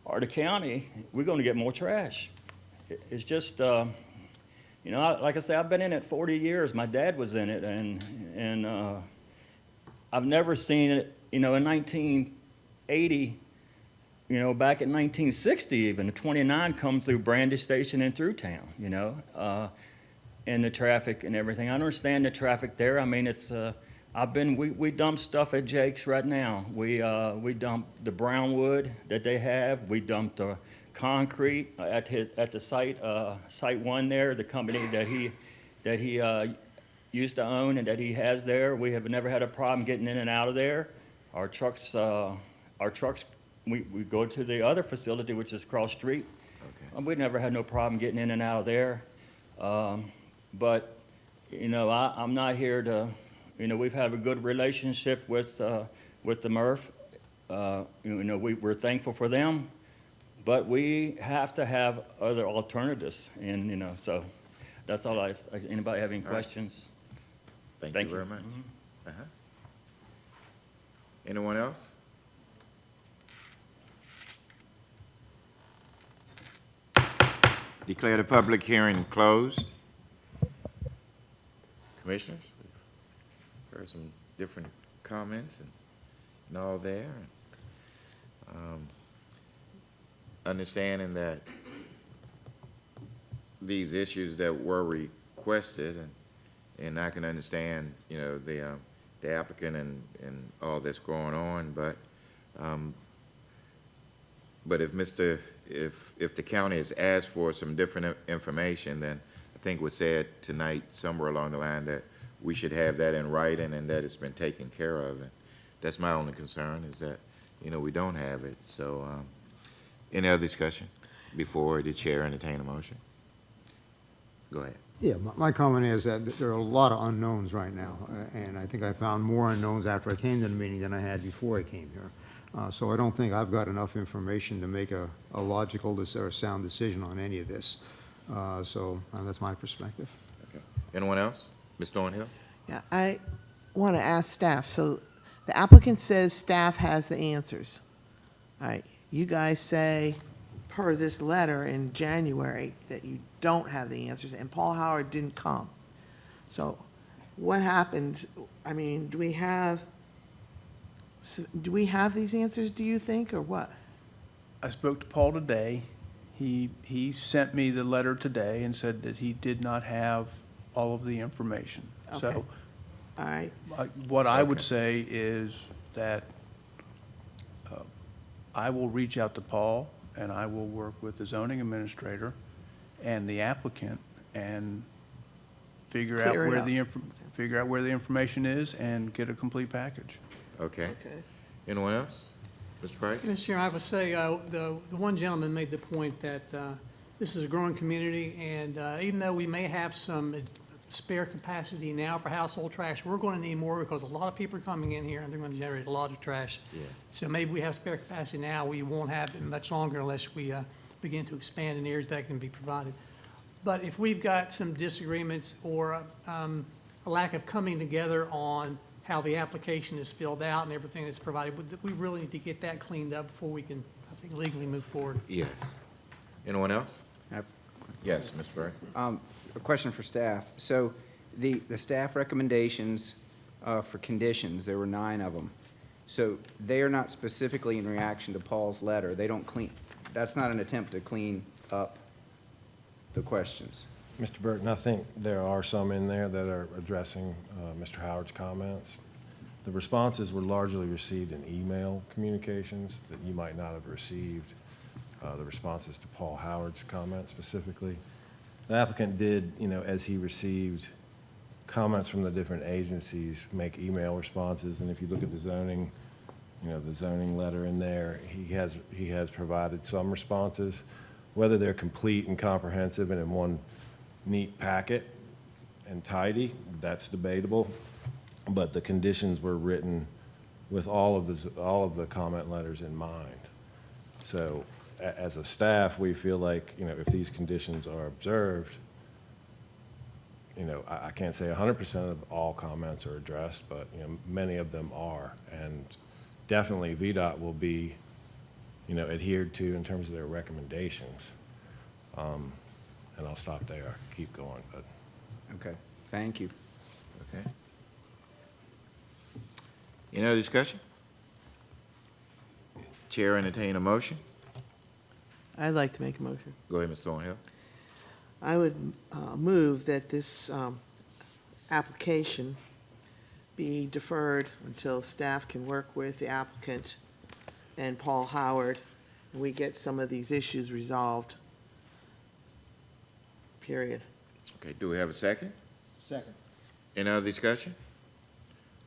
or the county, we're going to get more trash. It's just, you know, like I say, I've been in it 40 years. My dad was in it, and I've never seen it, you know, in 1980, you know, back in 1960 even, the 29 come through Brandy Station and through town, you know, and the traffic and everything. I understand the traffic there. I mean, it's, we dump stuff at Jake's right now. We dump the brown wood that they have. We dump the concrete at the site, Site 1 there, the company that he used to own and that he has there. We have never had a problem getting in and out of there. Our trucks, we go to the other facility, which is cross street. Okay. We've never had no problem getting in and out of there. But, you know, I'm not here to, you know, we've had a good relationship with the MRF. You know, we're thankful for them, but we have to have other alternatives. And, you know, so that's all anybody have any questions? Thank you very much. Mm-hmm. Anyone else? Declare the public hearing closed. Commissioners, we've heard some different comments and all there. Understanding that these issues that were requested, and I can understand, you know, the applicant and all that's going on, but if the county has asked for some different information, then I think was said tonight somewhere along the line that we should have that in writing and that it's been taken care of. And that's my only concern, is that, you know, we don't have it. So any other discussion before the chair entertain a motion? Go ahead. Yeah, my comment is that there are a lot of unknowns right now, and I think I found more unknowns after I came to the meeting than I had before I came here. So I don't think I've got enough information to make a logical or sound decision on any of this. So that's my perspective. Okay. Anyone else? Ms. Thornhill? Yeah, want to ask staff, so the applicant says staff has the answers. All right, you guys say, per this letter in January, that you don't have the answers, and Paul Howard didn't come. So what happened? I mean, do we have these answers, do you think, or what? I spoke to Paul today. He sent me the letter today and said that he did not have all of the information. Okay. So All right, what I would say is that I will reach out to Paul, and I will work with the zoning administrator and the applicant and figure out Clear it where up. figure out where the information is and get a complete package. Okay. okay. Anyone else? Mr. Price? Mr. Chairman, I would say, the one gentleman made the point that this is a growing community, and even though we may have some spare capacity now for household trash, we're going to need more because a lot of people are coming in here and they're going to generate a lot of trash. Yeah. So maybe we have spare capacity now, we won't have it much longer unless we begin to expand in areas that can be provided. But if we've got some disagreements or a lack of coming together on how the application is filled out and everything that's provided, we really need to get that cleaned up before we can, I think, legally move forward. Yes. Anyone else? Yes, Mr. Price? A question for staff. So the staff recommendations for conditions, there were 9 of them. So they are not specifically in reaction to Paul's letter. They don't clean, that's not an attempt to clean up the questions. Mr. Burton, I think there are some in there that are addressing Mr. Howard's comments. The responses were largely received in email communications that you might not have received, the responses to Paul Howard's comments specifically. The applicant did, as he received comments from the different agencies, make email responses, and if you look at the zoning, the zoning letter in there, he has provided some responses. Whether they're complete and comprehensive and in one neat packet and tidy, that's debatable. But the conditions were written with all of the comment letters in mind. So as a staff, we feel like, if these conditions are observed, I can't say 100% of all comments are addressed, but, many of them are. And definitely VDOT will be, adhered to in terms of their recommendations. And I'll stop there, keep going, but. Okay, thank you. Okay. Any other discussion? Chair entertain a motion. I'd like to make a motion. Go ahead, Ms. Thornhill. I would move that this application be deferred until staff can work with the applicant and Paul Howard, and we get some of these issues resolved. Period. Okay, do we have a second? Second. Any other discussion?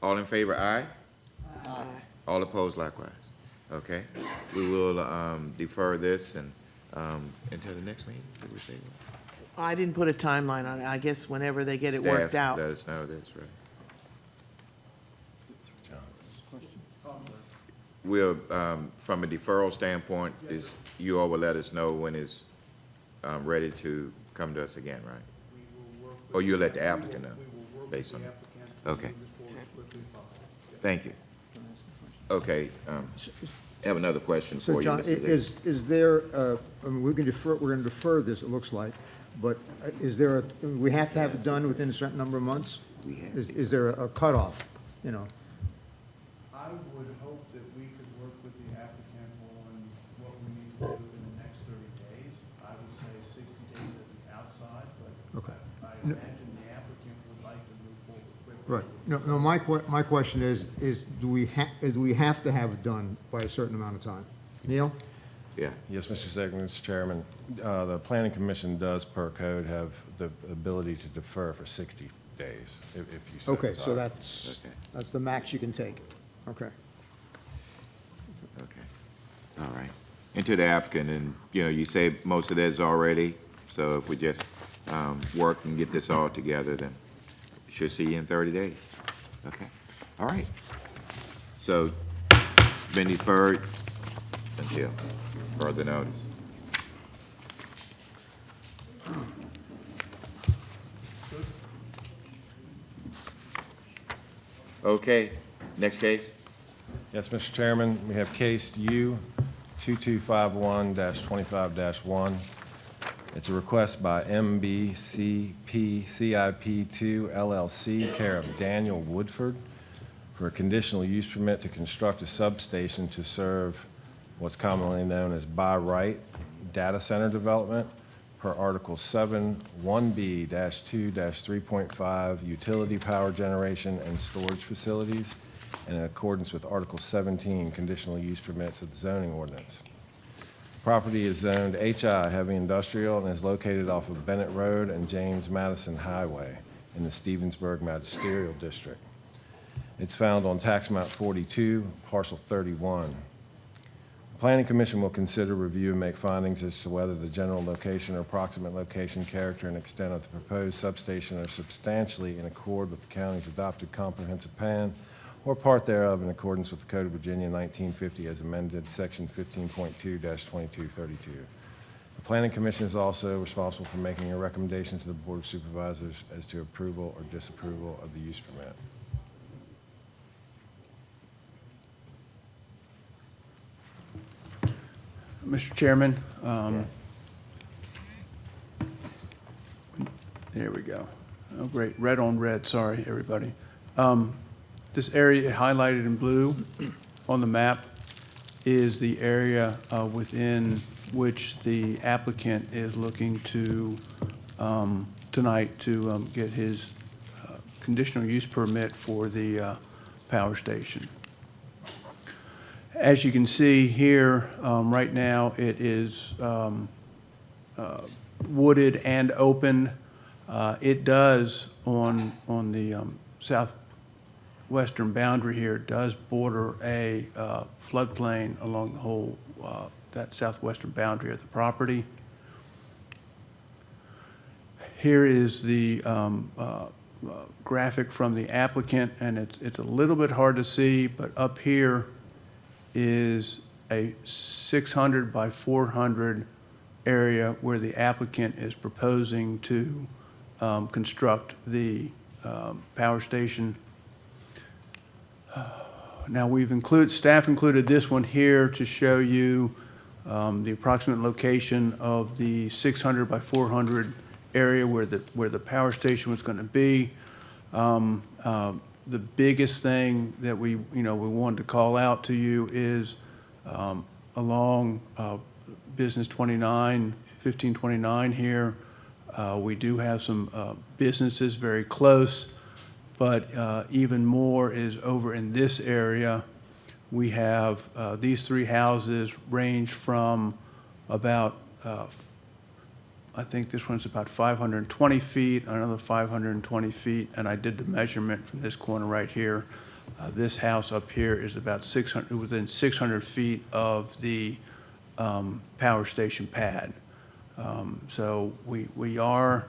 All in favor, aye? Aye. All opposed likewise. Okay, we will defer this and until the next meeting, did we say that? I didn't put a timeline on it. I guess whenever they get it worked Staff, out. let us know this, right? We'll, from a deferral standpoint, is you all will let us know when it's ready to come to us again, right? Or you'll let the applicant know, based on that? Okay. Thank you. Okay, I have another question So, for you, John, Mrs. is there, we're going to defer this, it looks like, but is there, we have to have it done within a certain number of months? Is there a cutoff, I would hope that we could work with the applicant on what we need to do in the next 30 days. I would say 60 days at the outside, but Okay. I imagine the applicant would like to move forward quickly. Right. No, my question is do we have to have it done by a certain amount of time? Neil? Yeah. Yes, Mr. Secretary, Mr. Chairman. The Planning Commission does, per code, have the ability to defer for 60 days, if you so Okay, so desire. that's the max you can take. Okay. Okay, all right. And to the applicant, and, you say most of that is already, so if we just work and get this all together, then we should see you in 30 days. Okay, all right. So, been deferred until further notice. Okay, next case. Yes, Mr. Chairman, we have case U 2251-25-1. It's a request by MBCP CIP2 LLC, care of Daniel Woodford, for a conditional use permit to construct a substation to serve what's commonly known as by right data center development per Article 7, 1B-2-3.5, utility power generation and storage facilities, and in accordance with Article 17, conditional use permits of the zoning ordinance. Property is zoned HI, heavy industrial, and is located off of Bennett Road and James Madison Highway in the Stevensburg Magisterial District. It's found on tax map 42, parcel 31. The Planning Commission will consider, review, and make findings as to whether the general location or approximate location, character, and extent of the proposed substation are substantially in accord with the county's adopted comprehensive plan or part thereof in accordance with the Code of Virginia 1950 as amended, Section 15.2-2232. The Planning Commission is also responsible for making a recommendation to the Board of Supervisors as to approval or disapproval of the use permit. Mr. Chairman, there we go. Oh, great, red on red, sorry, everybody. This area highlighted in blue on the map is the area within which the applicant is looking to, tonight, to get his conditional use permit for the power station. As you can see here, right now, it is wooded and open. It does, on the southwestern boundary here, does border a floodplain along the whole, that southwestern boundary of the property. Here is the graphic from the applicant, and it's a little bit hard to see, but up here is a 600 by 400 area where the applicant is proposing to construct the power station. Now staff included this one here to show you the approximate location of the 600 by 400 area where the power station was going to be. The biggest thing that we wanted to call out to you is along Business 1529 here. We do have some businesses very close, but even more is over in this area. We have these three houses range from about I think this one's about 520 feet, another 520 feet, and I did the measurement from this corner right here. This house up here is about within 600 feet of the power station pad. So we are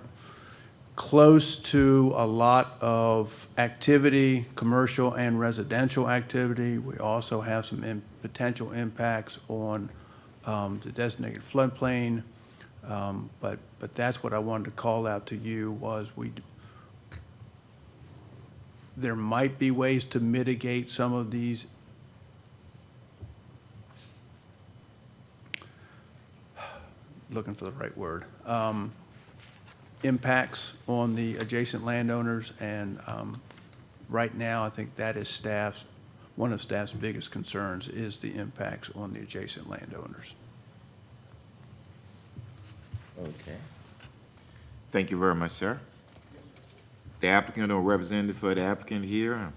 close to a lot of activity, commercial and residential activity. We also have some potential impacts on the designated floodplain. But that's what I wanted to call out to you was there might be ways to mitigate some of these looking for the right word, impacts on the adjacent landowners, and right now I think that is one of staff's biggest concerns is the impacts on the adjacent landowners. Okay. Thank you very much, sir. The applicant or representative for the applicant here,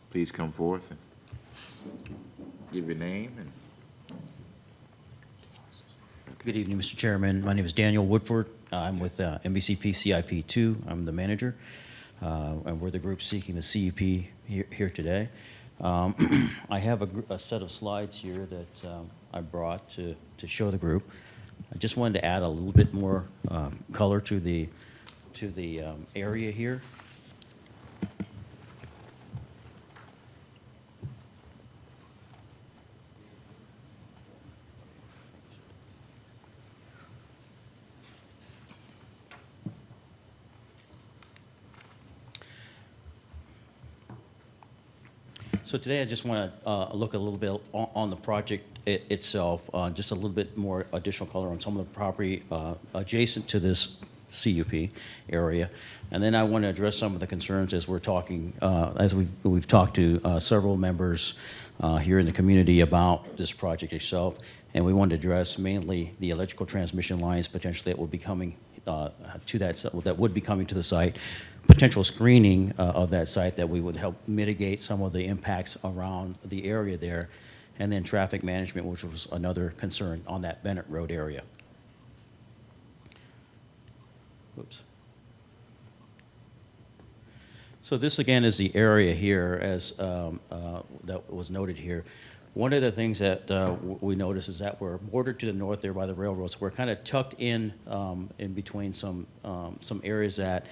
please come forth and give your name. Good evening, Mr. Chairman. My name is Daniel Woodford. I'm with MBCP CIP2. I'm the manager, and we're the group seeking the CUP here today. I have a set of slides here that I brought to show the group. I just wanted to add a little bit more color to the area here. So today I just want to look a little bit on the project itself, just a little bit more additional color on some of the property adjacent to this CUP area. And then I want to address some of the concerns as we're talking, as we've talked to several members here in the community about this project itself. And we want to address mainly the electrical transmission lines potentially that will be coming that would be coming to the site, potential screening of that site that we would help mitigate some of the impacts around the area there, and then traffic management, which was another concern on that Bennett Road area. Oops. So this again is the area here as that was noted here. One of the things that we notice is that we're bordered to the north there by the railroads. We're kind of tucked in between some areas that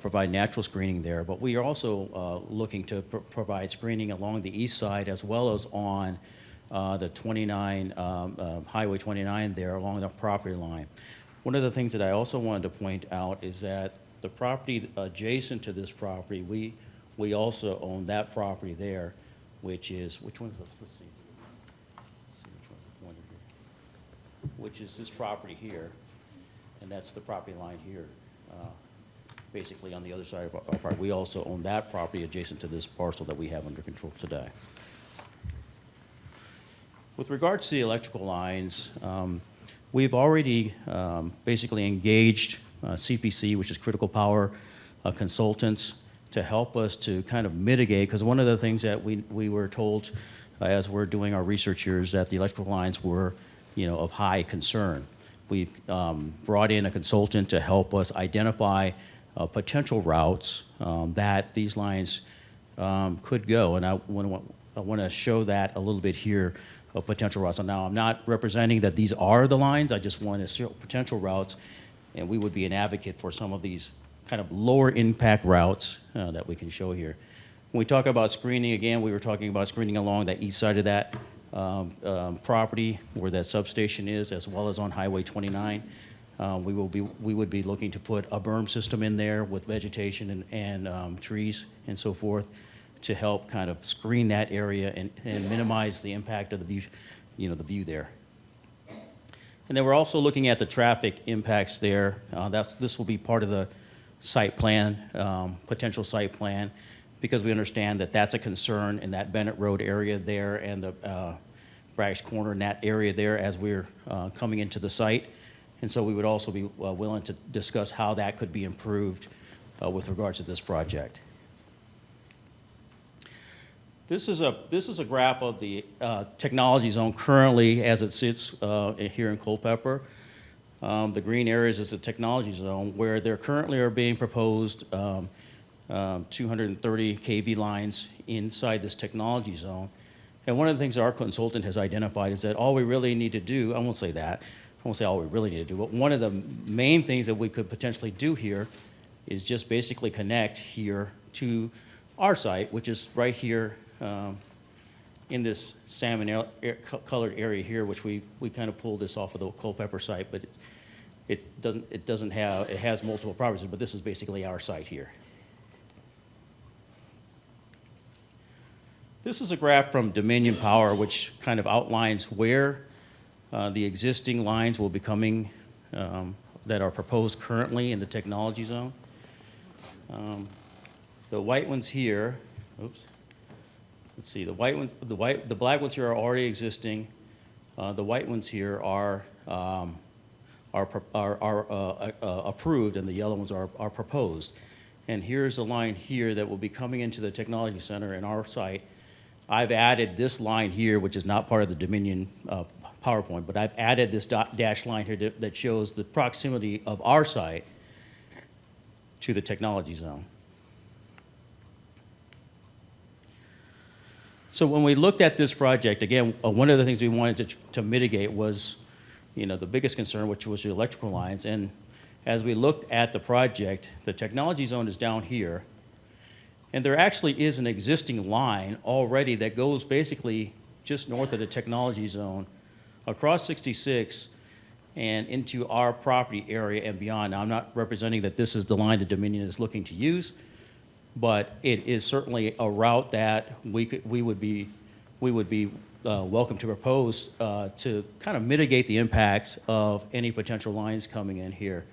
provide natural screening there, but we are also looking to provide screening along the east side as well as on the 29, Highway 29 there along the property line. One of the things that I also wanted to point out is that the property adjacent to this property, we also own that property there, which is, which one's the, let's see which one's the pointer here, which is this property here, and that's the property line here, basically on the other side of our property. We also own that property adjacent to this parcel that we have under control today. With regards to the electrical lines, we've already basically engaged CPC, which is Critical Power Consultants, to help us to kind of mitigate, because one of the things that we were told as we're doing our research here is that the electrical lines were, of high concern. We've brought in a consultant to help us identify potential routes that these lines could go, and I want to show that a little bit here of potential routes. And now I'm not representing that these are the lines, I just want to show potential routes, and we would be an advocate for some of these kind of lower impact routes that we can show here. When we talk about screening, again, we were talking about screening along that east side of that property where that substation is, as well as on Highway 29. We would be looking to put a berm system in there with vegetation and trees and so forth to help kind of screen that area and minimize the impact of the view, the view there. And then we're also looking at the traffic impacts there. This will be part of the site plan, potential site plan, because we understand that that's a concern in that Bennett Road area there and the Bragg's Corner in that area there as we're coming into the site. And so we would also be willing to discuss how that could be improved with regards to this project. This is a graph of the technology zone currently as it sits here in Culpeper. The green areas is the technology zone where there currently are being proposed 230 kV lines inside this technology zone. And one of the things our consultant has identified is that all we really need to do, I won't say that, I won't say all we really need to do, but one of the main things that we could potentially do here is just basically connect here to our site, which is right here in this salmon colored area here, which we kind of pulled this off of the Culpeper site, but it doesn't have, it has multiple properties, but this is basically our site here. This is a graph from Dominion Power, which kind of outlines where the existing lines will be coming that are proposed currently in the technology zone. The white ones here, oops. Let's see, the black ones here are already existing. The white ones here are approved, and the yellow ones are proposed. And here's a line here that will be coming into the technology center in our site. I've added this line here, which is not part of the Dominion PowerPoint, but I've added this dash line here that shows the proximity of our site to the technology zone. So when we looked at this project, again, one of the things we wanted to mitigate was, the biggest concern, which was the electrical lines. And as we looked at the project, the technology zone is down here. And there actually is an existing line already that goes basically just north of the technology zone, across 66 and into our property area and beyond. Now, I'm not representing that this is the line that Dominion is looking to use, but it is certainly a route that we would be welcome to propose to kind of mitigate the impacts of any potential lines coming in here.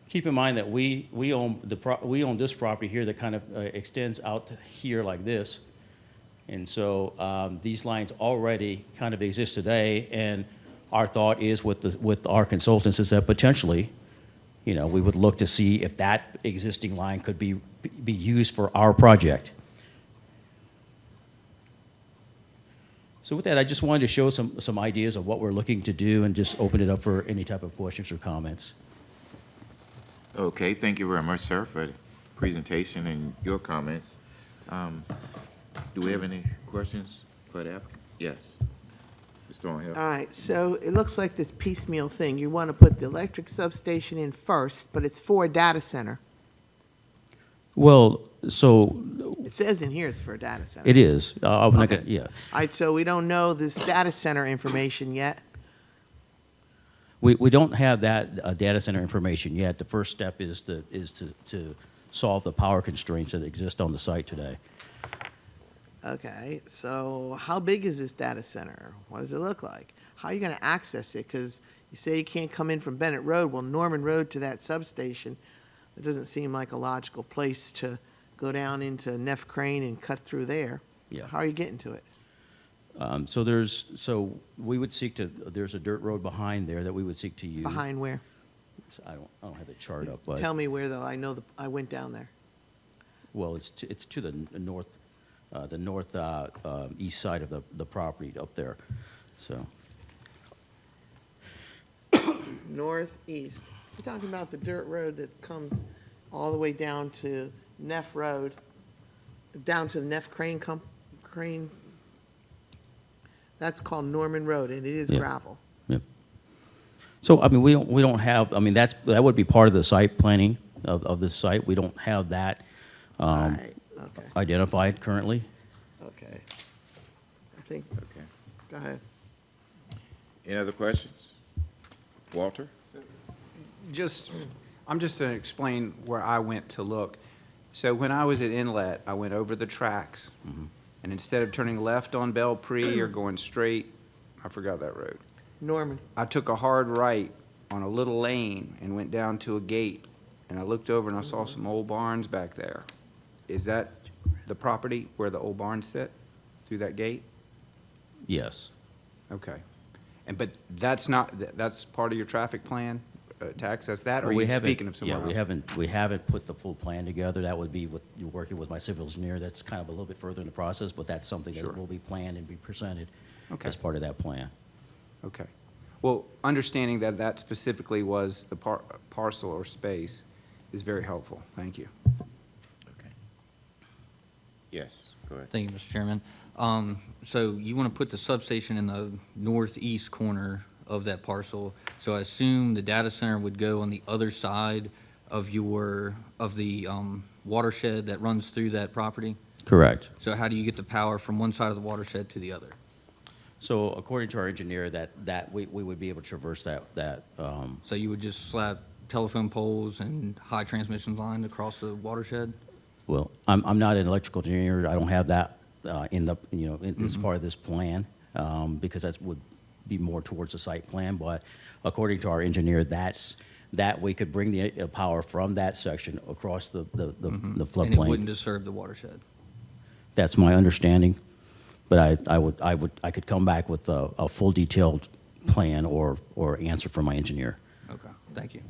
Keep in mind that we own this property here that kind of extends out to here like this. And so these lines already kind of exist today, and our thought is with our consultants is that potentially, we would look to see if that existing line could be used for our project. So with that, I just wanted to show some ideas of what we're looking to do and just open it up for any type of questions or comments. Okay, thank you very much, sir, for the presentation and your comments. Do we have any questions for the applicant? Yes. Ms. Thornhill? All right, so it looks like this piecemeal thing. You want to put the electric substation in first, but it's for a data center. Well, so It says in here it's for a data center. it is. I'm not Okay. gonna, yeah. All right, so we don't know this data center information yet. We don't have that data center information yet. The first step is to solve the power constraints that exist on the site today. Okay, so how big is this data center? What does it look like? How are you going to access it? Because you say you can't come in from Bennett Road. Well, Norman Road to that substation, it doesn't seem like a logical place to go down into Neff Crane and cut through there. Yeah. How are you getting to it? So we would seek to, there's a dirt road behind there that we would seek to use. Behind where? I don't have the chart up, but. Tell me where, though. I know, I went down there. Well, it's to the north, east side of the property up there, so. Northeast. You're talking about the dirt road that comes all the way down to Neff Road, down to the Neff Crane Crane. That's called Norman Road, and it is Yeah. gravel. Yep. So, I mean, we don't have, I mean, that would be part of the site planning of this site. We don't have that Right, okay, identified currently. okay. I think, Okay. go ahead. Any other questions? Walter? I'm just going to explain where I went to look. So when I was at Inlet, I went over the tracks, and instead of turning left on Belle Prix or going straight, I forgot that road. Norman. I took a hard right on a little lane and went down to a gate, and I looked over and I saw some old barns back there. Is that the property where the old barns sit, through that gate? Yes. Okay. But that's part of your traffic plan, to access that, or are We you haven't- speaking of somewhere else? Yeah, we haven't put the full plan together. That would be working with my civil engineer. That's kind of a little bit further in the process, but that's something Sure. that will be planned and be presented Okay. as part of that plan. Okay. Well, understanding that that specifically was the parcel or space is very helpful. Thank you. Okay. Yes, go ahead. Thank you, Mr. Chairman. So you want to put the substation in the northeast corner of that parcel. So I assume the data center would go on the other side of the watershed that runs through that property? Correct. So how do you get the power from one side of the watershed to the other? So according to our engineer, that we would be able to traverse that. So you would just slap telephone poles and high transmission lines across the watershed? Well, I'm not an electrical engineer. I don't have that as part of this plan, because that would be more towards the site plan. But according to our engineer, that we could bring the power from that section across the floodplain. And it wouldn't disturb the watershed? That's my understanding. But I could come back with a full detailed plan or answer from my engineer. Okay, thank you.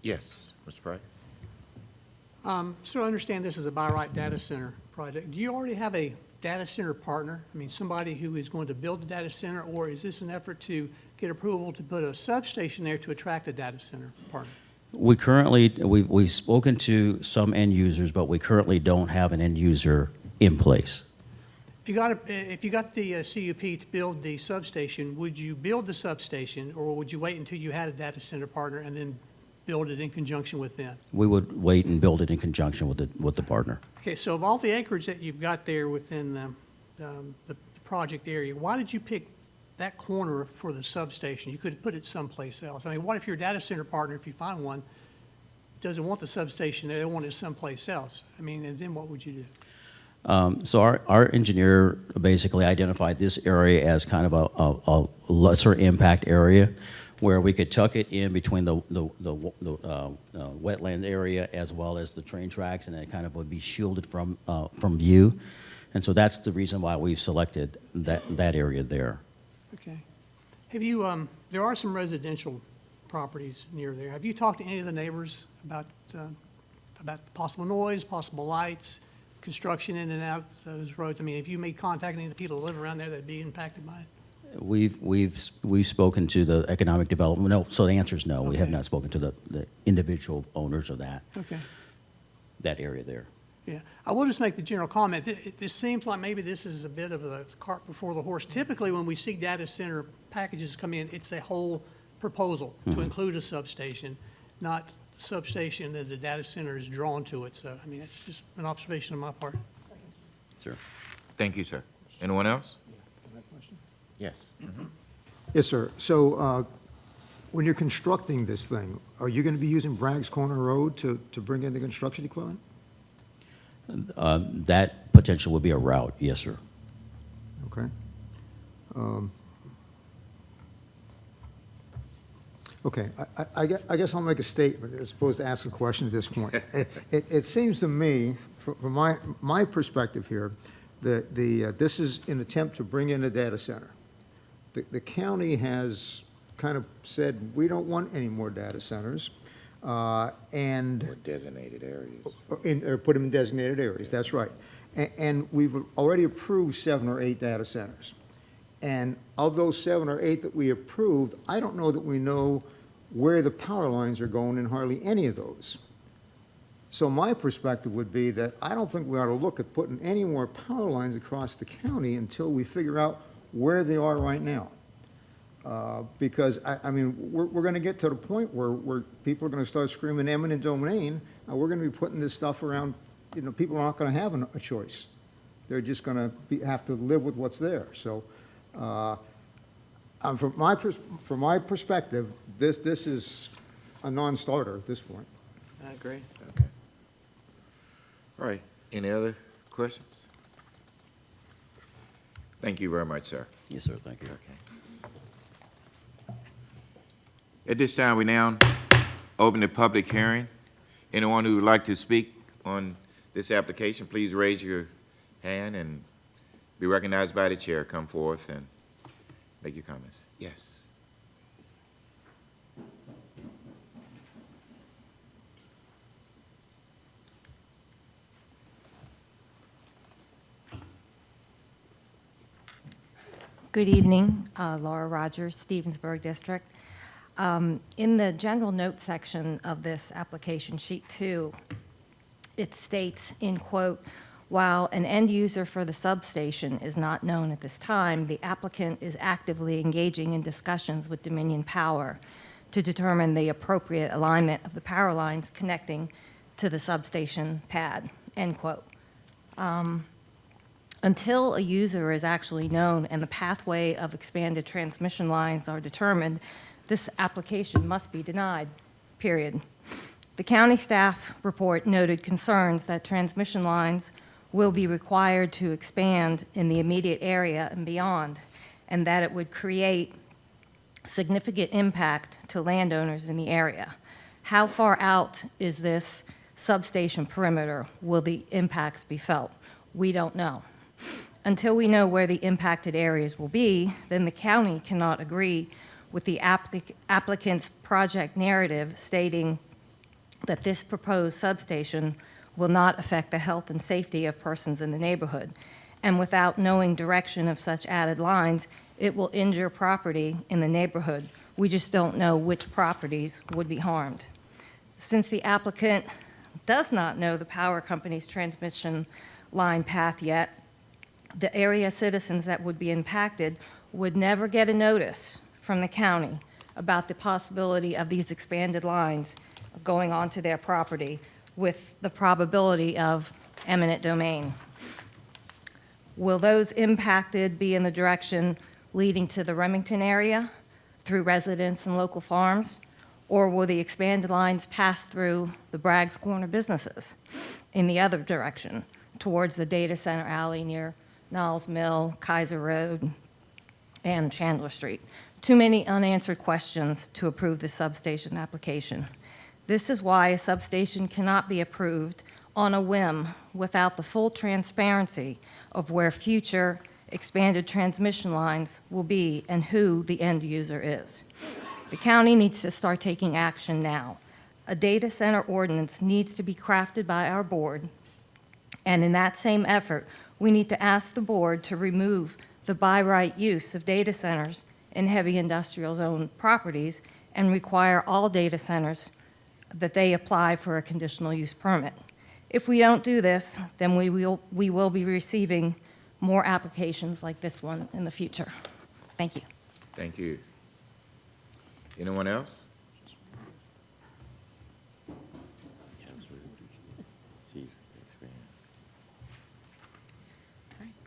Yes, Mr. Price? So I understand this is a by right data center project. Do you already have a data center partner? I mean, somebody who is going to build the data center, or is this an effort to get approval to put a substation there to attract a data center partner? We've spoken to some end users, but we currently don't have an end user in place. If you got the CUP to build the substation, would you build the substation, or would you wait until you had a data center partner and then build it in conjunction with them? We would wait and build it in conjunction with the partner. Okay, so of all the acreage that you've got there within the project area, why did you pick that corner for the substation? You could have put it someplace else. I mean, what if your data center partner, if you find one, doesn't want the substation there, they want it someplace else. I mean, and then what would you do? So our engineer basically identified this area as kind of a lesser impact area where we could tuck it in between the wetland area as well as the train tracks, and it kind of would be shielded from view. And so that's the reason why we've selected that area there. Okay. Have you, there are some residential properties near there. Have you talked to any of the neighbors about possible noise, possible lights, construction in and out those roads? I mean, have you made contact with any of the people that live around there that'd be impacted by it? We've spoken to the economic development. No, so the answer is no. We have Okay. not spoken to the individual owners of that area there. Yeah, I will just make the general comment. This seems like maybe this is a bit of the cart before the horse. Typically, when we see data center packages come in, it's a whole proposal to include a substation, not the substation that the data center is drawn to it. So, I mean, it's just an observation on my part. Sir. Thank you, sir. Anyone else? Yes. Yes, sir. So when you're constructing this thing, are you going to be using Bragg's Corner Road to bring in the construction equipment? That potential would be a route, yes, sir. Okay. Okay, I guess I'll make a statement as opposed to ask a question at this point. It seems to me, from my perspective here, that this is an attempt to bring in a data center. The county has kind of said, we don't want any more data centers, and. Or designated areas. Or put them in designated areas, that's right. And we've already approved 7 or 8 data centers. And of those 7 or 8 that we approved, I don't know that we know where the power lines are going in hardly any of those. So my perspective would be that I don't think we ought to look at putting any more power lines across the county until we figure out where they are right now. Because, I mean, we're going to get to the point where people are going to start screaming eminent domain, and we're going to be putting this stuff around, you know, people aren't going to have a choice. They're just going to have to live with what's there. So, from my perspective, this is a non-starter at this point. I agree. Okay. All right. Any other questions? Thank you very much, sir. Yes, sir, thank you. Okay. At this time, we now open the public hearing. Anyone who would like to speak on this application, please raise your hand and be recognized by the chair. Come forth and make your comments. Yes. Good evening, Laura Rogers, Stevensburg District. In the general note section of this application, sheet 2, it states, in quote, while an end user for the substation is not known at this time, the applicant is actively engaging in discussions with Dominion Power to determine the appropriate alignment of the power lines connecting to the substation pad, end quote. Until a user is actually known and the pathway of expanded transmission lines are determined, this application must be denied, period. The county staff report noted concerns that transmission lines will be required to expand in the immediate area and beyond, and that it would create significant impact to landowners in the area. How far out is this substation perimeter? Will the impacts be felt? We don't know. Until we know where the impacted areas will be, then the county cannot agree with the applicant's project narrative stating that this proposed substation will not affect the health and safety of persons in the neighborhood. And without knowing direction of such added lines, it will injure property in the neighborhood. We just don't know which properties would be harmed. Since the applicant does not know the power company's transmission line path yet, the area citizens that would be impacted would never get a notice from the county about the possibility of these expanded lines going onto their property with the probability of eminent domain. Will those impacted be in the direction leading to the Remington area through residents and local farms, Or will the expanded lines pass through the Bragg's Corner businesses in the other direction, towards the data center alley near Niles Mill, Kaiser Road, and Chandler Street? Too many unanswered questions to approve the substation application. This is why a substation cannot be approved on a whim without the full transparency of where future expanded transmission lines will be and who the end user is. The county needs to start taking action now. A data center ordinance needs to be crafted by our board, and in that same effort, we need to ask the board to remove the by right use of data centers in heavy industrial zone properties and require all data centers that they apply for a conditional use permit. If we don't do this, then we will be receiving more applications like this one in the future. Thank you. Thank you. Anyone else?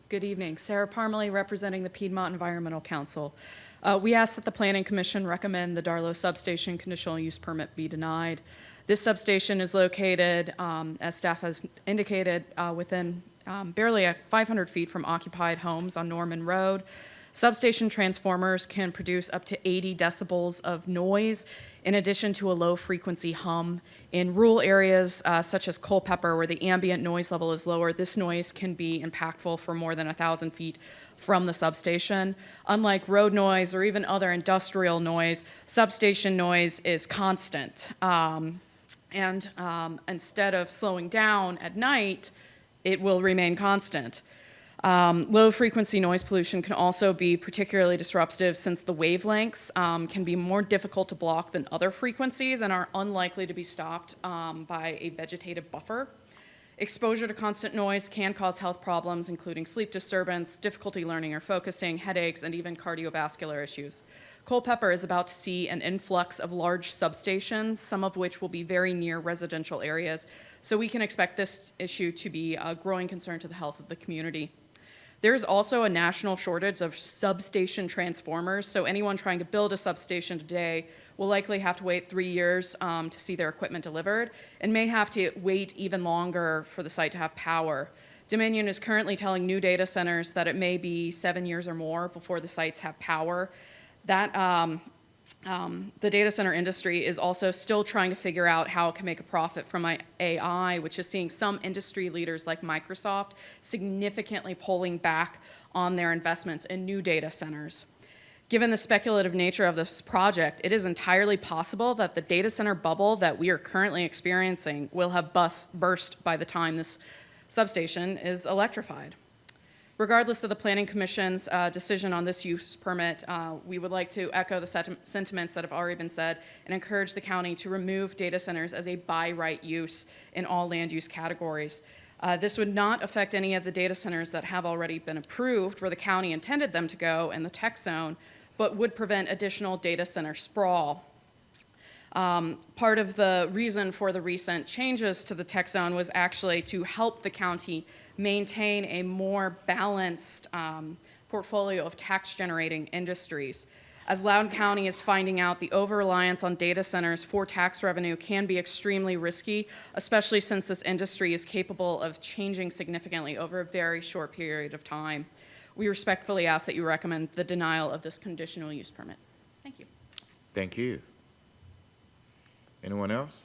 Good evening. Sarah Parmalee, representing the Piedmont Environmental Council. We ask that the Planning Commission recommend the Darlow Substation conditional use permit be denied. This substation is located, as staff has indicated, within barely 500 feet from occupied homes on Norman Road. Substation transformers can produce up to 80 decibels of noise, in addition to a low-frequency hum. In rural areas such as Culpeper, where the ambient noise level is lower, this noise can be impactful for more than 1,000 feet from the substation. Unlike road noise or even other industrial noise, substation noise is constant. Instead of slowing down at night, it will remain constant. Low-frequency noise pollution can also be particularly disruptive, since the wavelengths can be more difficult to block than other frequencies and are unlikely to be stopped by a vegetative buffer. Exposure to constant noise can cause health problems, including sleep disturbance, difficulty learning or focusing, headaches, and even cardiovascular issues. Culpeper is about to see an influx of large substations, some of which will be very near residential areas, so we can expect this issue to be a growing concern to the health of the community. There is also a national shortage of substation transformers, so anyone trying to build a substation today will likely have to wait 3 years to see their equipment delivered, and may have to wait even longer for the site to have power. Dominion is currently telling new data centers that it may be 7 years or more before the sites have power. The data center industry is also still trying to figure out how it can make a profit from AI, which is seeing some industry leaders like Microsoft significantly pulling back on their investments in new data centers. Given the speculative nature of this project, it is entirely possible that the data center bubble that we are currently experiencing will have burst by the time this substation is electrified. Regardless of the Planning Commission's decision on this use permit, we would like to echo the sentiments that have already been said and encourage the county to remove data centers as a by right use in all land use categories. This would not affect any of the data centers that have already been approved where the county intended them to go in the tech zone, but would prevent additional data center sprawl. Part of the reason for the recent changes to the tech zone was actually to help the county maintain a more balanced portfolio of tax-generating industries. As Loudoun County is finding out, the over-reliance on data centers for tax revenue can be extremely risky, especially since this industry is capable of changing significantly over a very short period of time. We respectfully ask that you recommend the denial of this conditional use permit. Thank you. Thank you. Anyone else?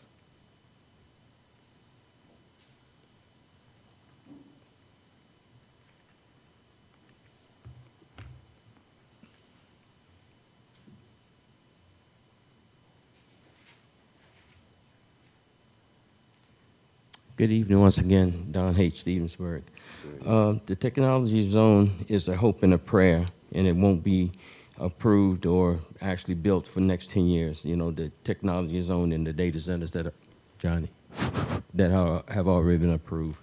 Good evening once again, Don H. Stevensburg. The technology zone is a hope and a prayer, and it won't be approved or actually built for the next 10 years. You know, the technology zone and the data centers that have already been approved.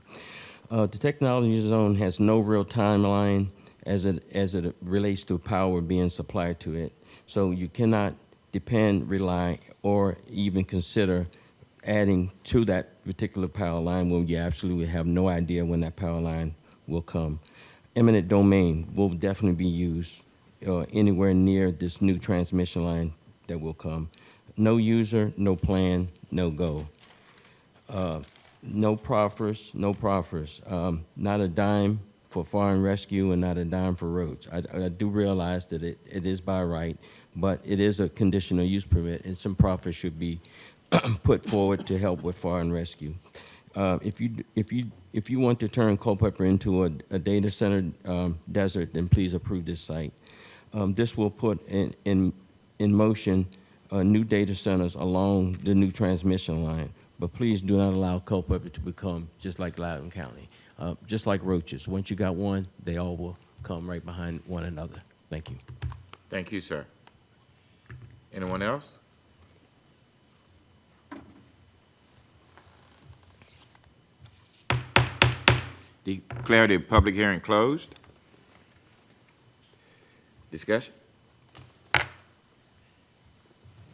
The technology zone has no real timeline as it relates to power being supplied to it. So you cannot depend, rely, or even consider adding to that particular power line when you absolutely have no idea when that power line will come. Eminent domain will definitely be used anywhere near this new transmission line that will come. No user, no plan, no go. No proffers, no proffers. Not a dime for fire and rescue and not a dime for roads. I do realize that it is by right, but it is a conditional use permit, and some profit should be put forward to help with fire and rescue. If you want to turn Culpeper into a data center desert, then please approve this site. This will put in motion new data centers along the new transmission line, but please do not allow Culpeper to become just like Loudoun County, just like roaches. Once you got one, they all will come right behind one another. Thank you. Thank you, sir. Anyone else? Declare the public hearing closed. Discussion?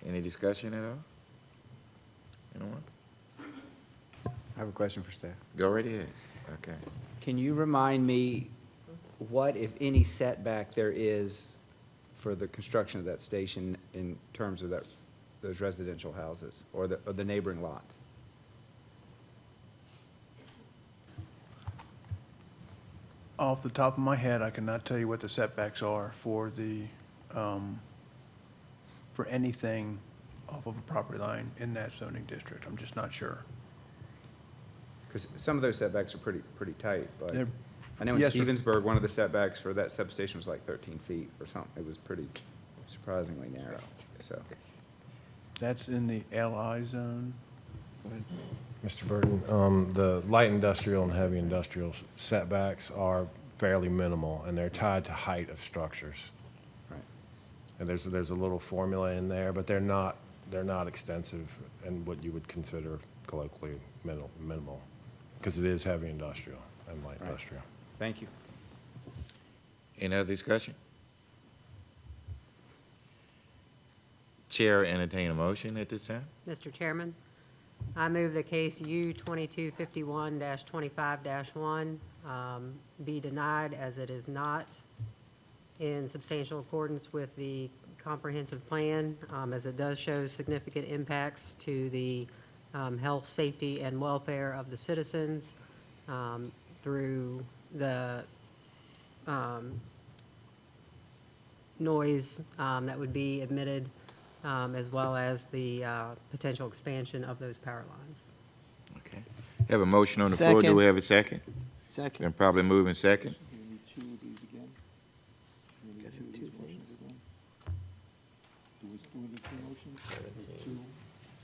Any discussion at all? Anyone? I have a question for staff. Go right ahead. Okay. Can you remind me what, if any, setback there is for the construction of that station in terms of those residential houses or the neighboring lots? Off the top of my head, I cannot tell you what the setbacks are for for anything off of a property line in that zoning district. I'm just not sure. Because some of those setbacks are pretty tight, but They're- I know in yes, sir. Stevensburg, one of the setbacks for that substation was like 13 feet or something. It was pretty surprisingly narrow, so. That's in the LI zone. Mr. Burton, the light industrial and heavy industrial setbacks are fairly minimal, and they're tied to height of structures. Right. And there's a little formula in there, but they're not extensive and what you would consider colloquially minimal, because it is heavy industrial and light Right. industrial. Thank you. Any other discussion? Chair entertain a motion at this time. Mr. Chairman, I move the case U 2251-25-1 be denied as it is not in substantial accordance with the comprehensive plan, as it does show significant impacts to the health, safety, and welfare of the citizens through the noise that would be emitted, as well as the potential expansion of those power lines. Okay. Have a motion on the floor. Do Second. we have a second? Second. Been probably moving second.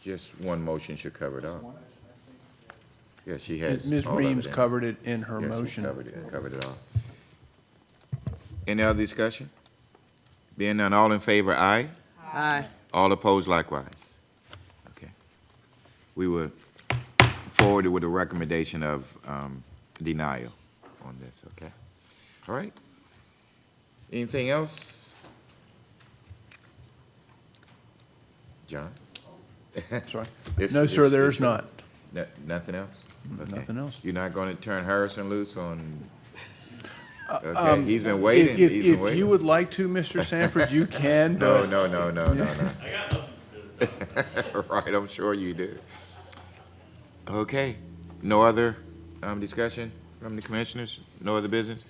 Just one motion should cover it all. Yeah, she has. Ms. all of Reams it in. covered it in her Yeah, she motion. covered it all. Any other discussion? Being none, all in favor, aye. Aye. All opposed likewise. Okay. We were forwarded with a recommendation of denial on this, okay? All right. Anything else? John? Sorry. This- No, this- sir, there this- is not. Nothing else? Okay. Nothing else. You're not going to turn Harrison loose on, okay, Um, he's been waiting, If he's been waiting. you would like to, Mr. Sanford, you can, but. No. Right, I'm sure you do. Okay, no other discussion from the commissioners? No other business?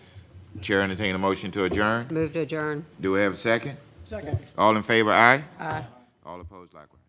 Chair entertain a motion to adjourn. Move to adjourn. Do we have a second? Second. All in favor, aye? Aye. All opposed likewise.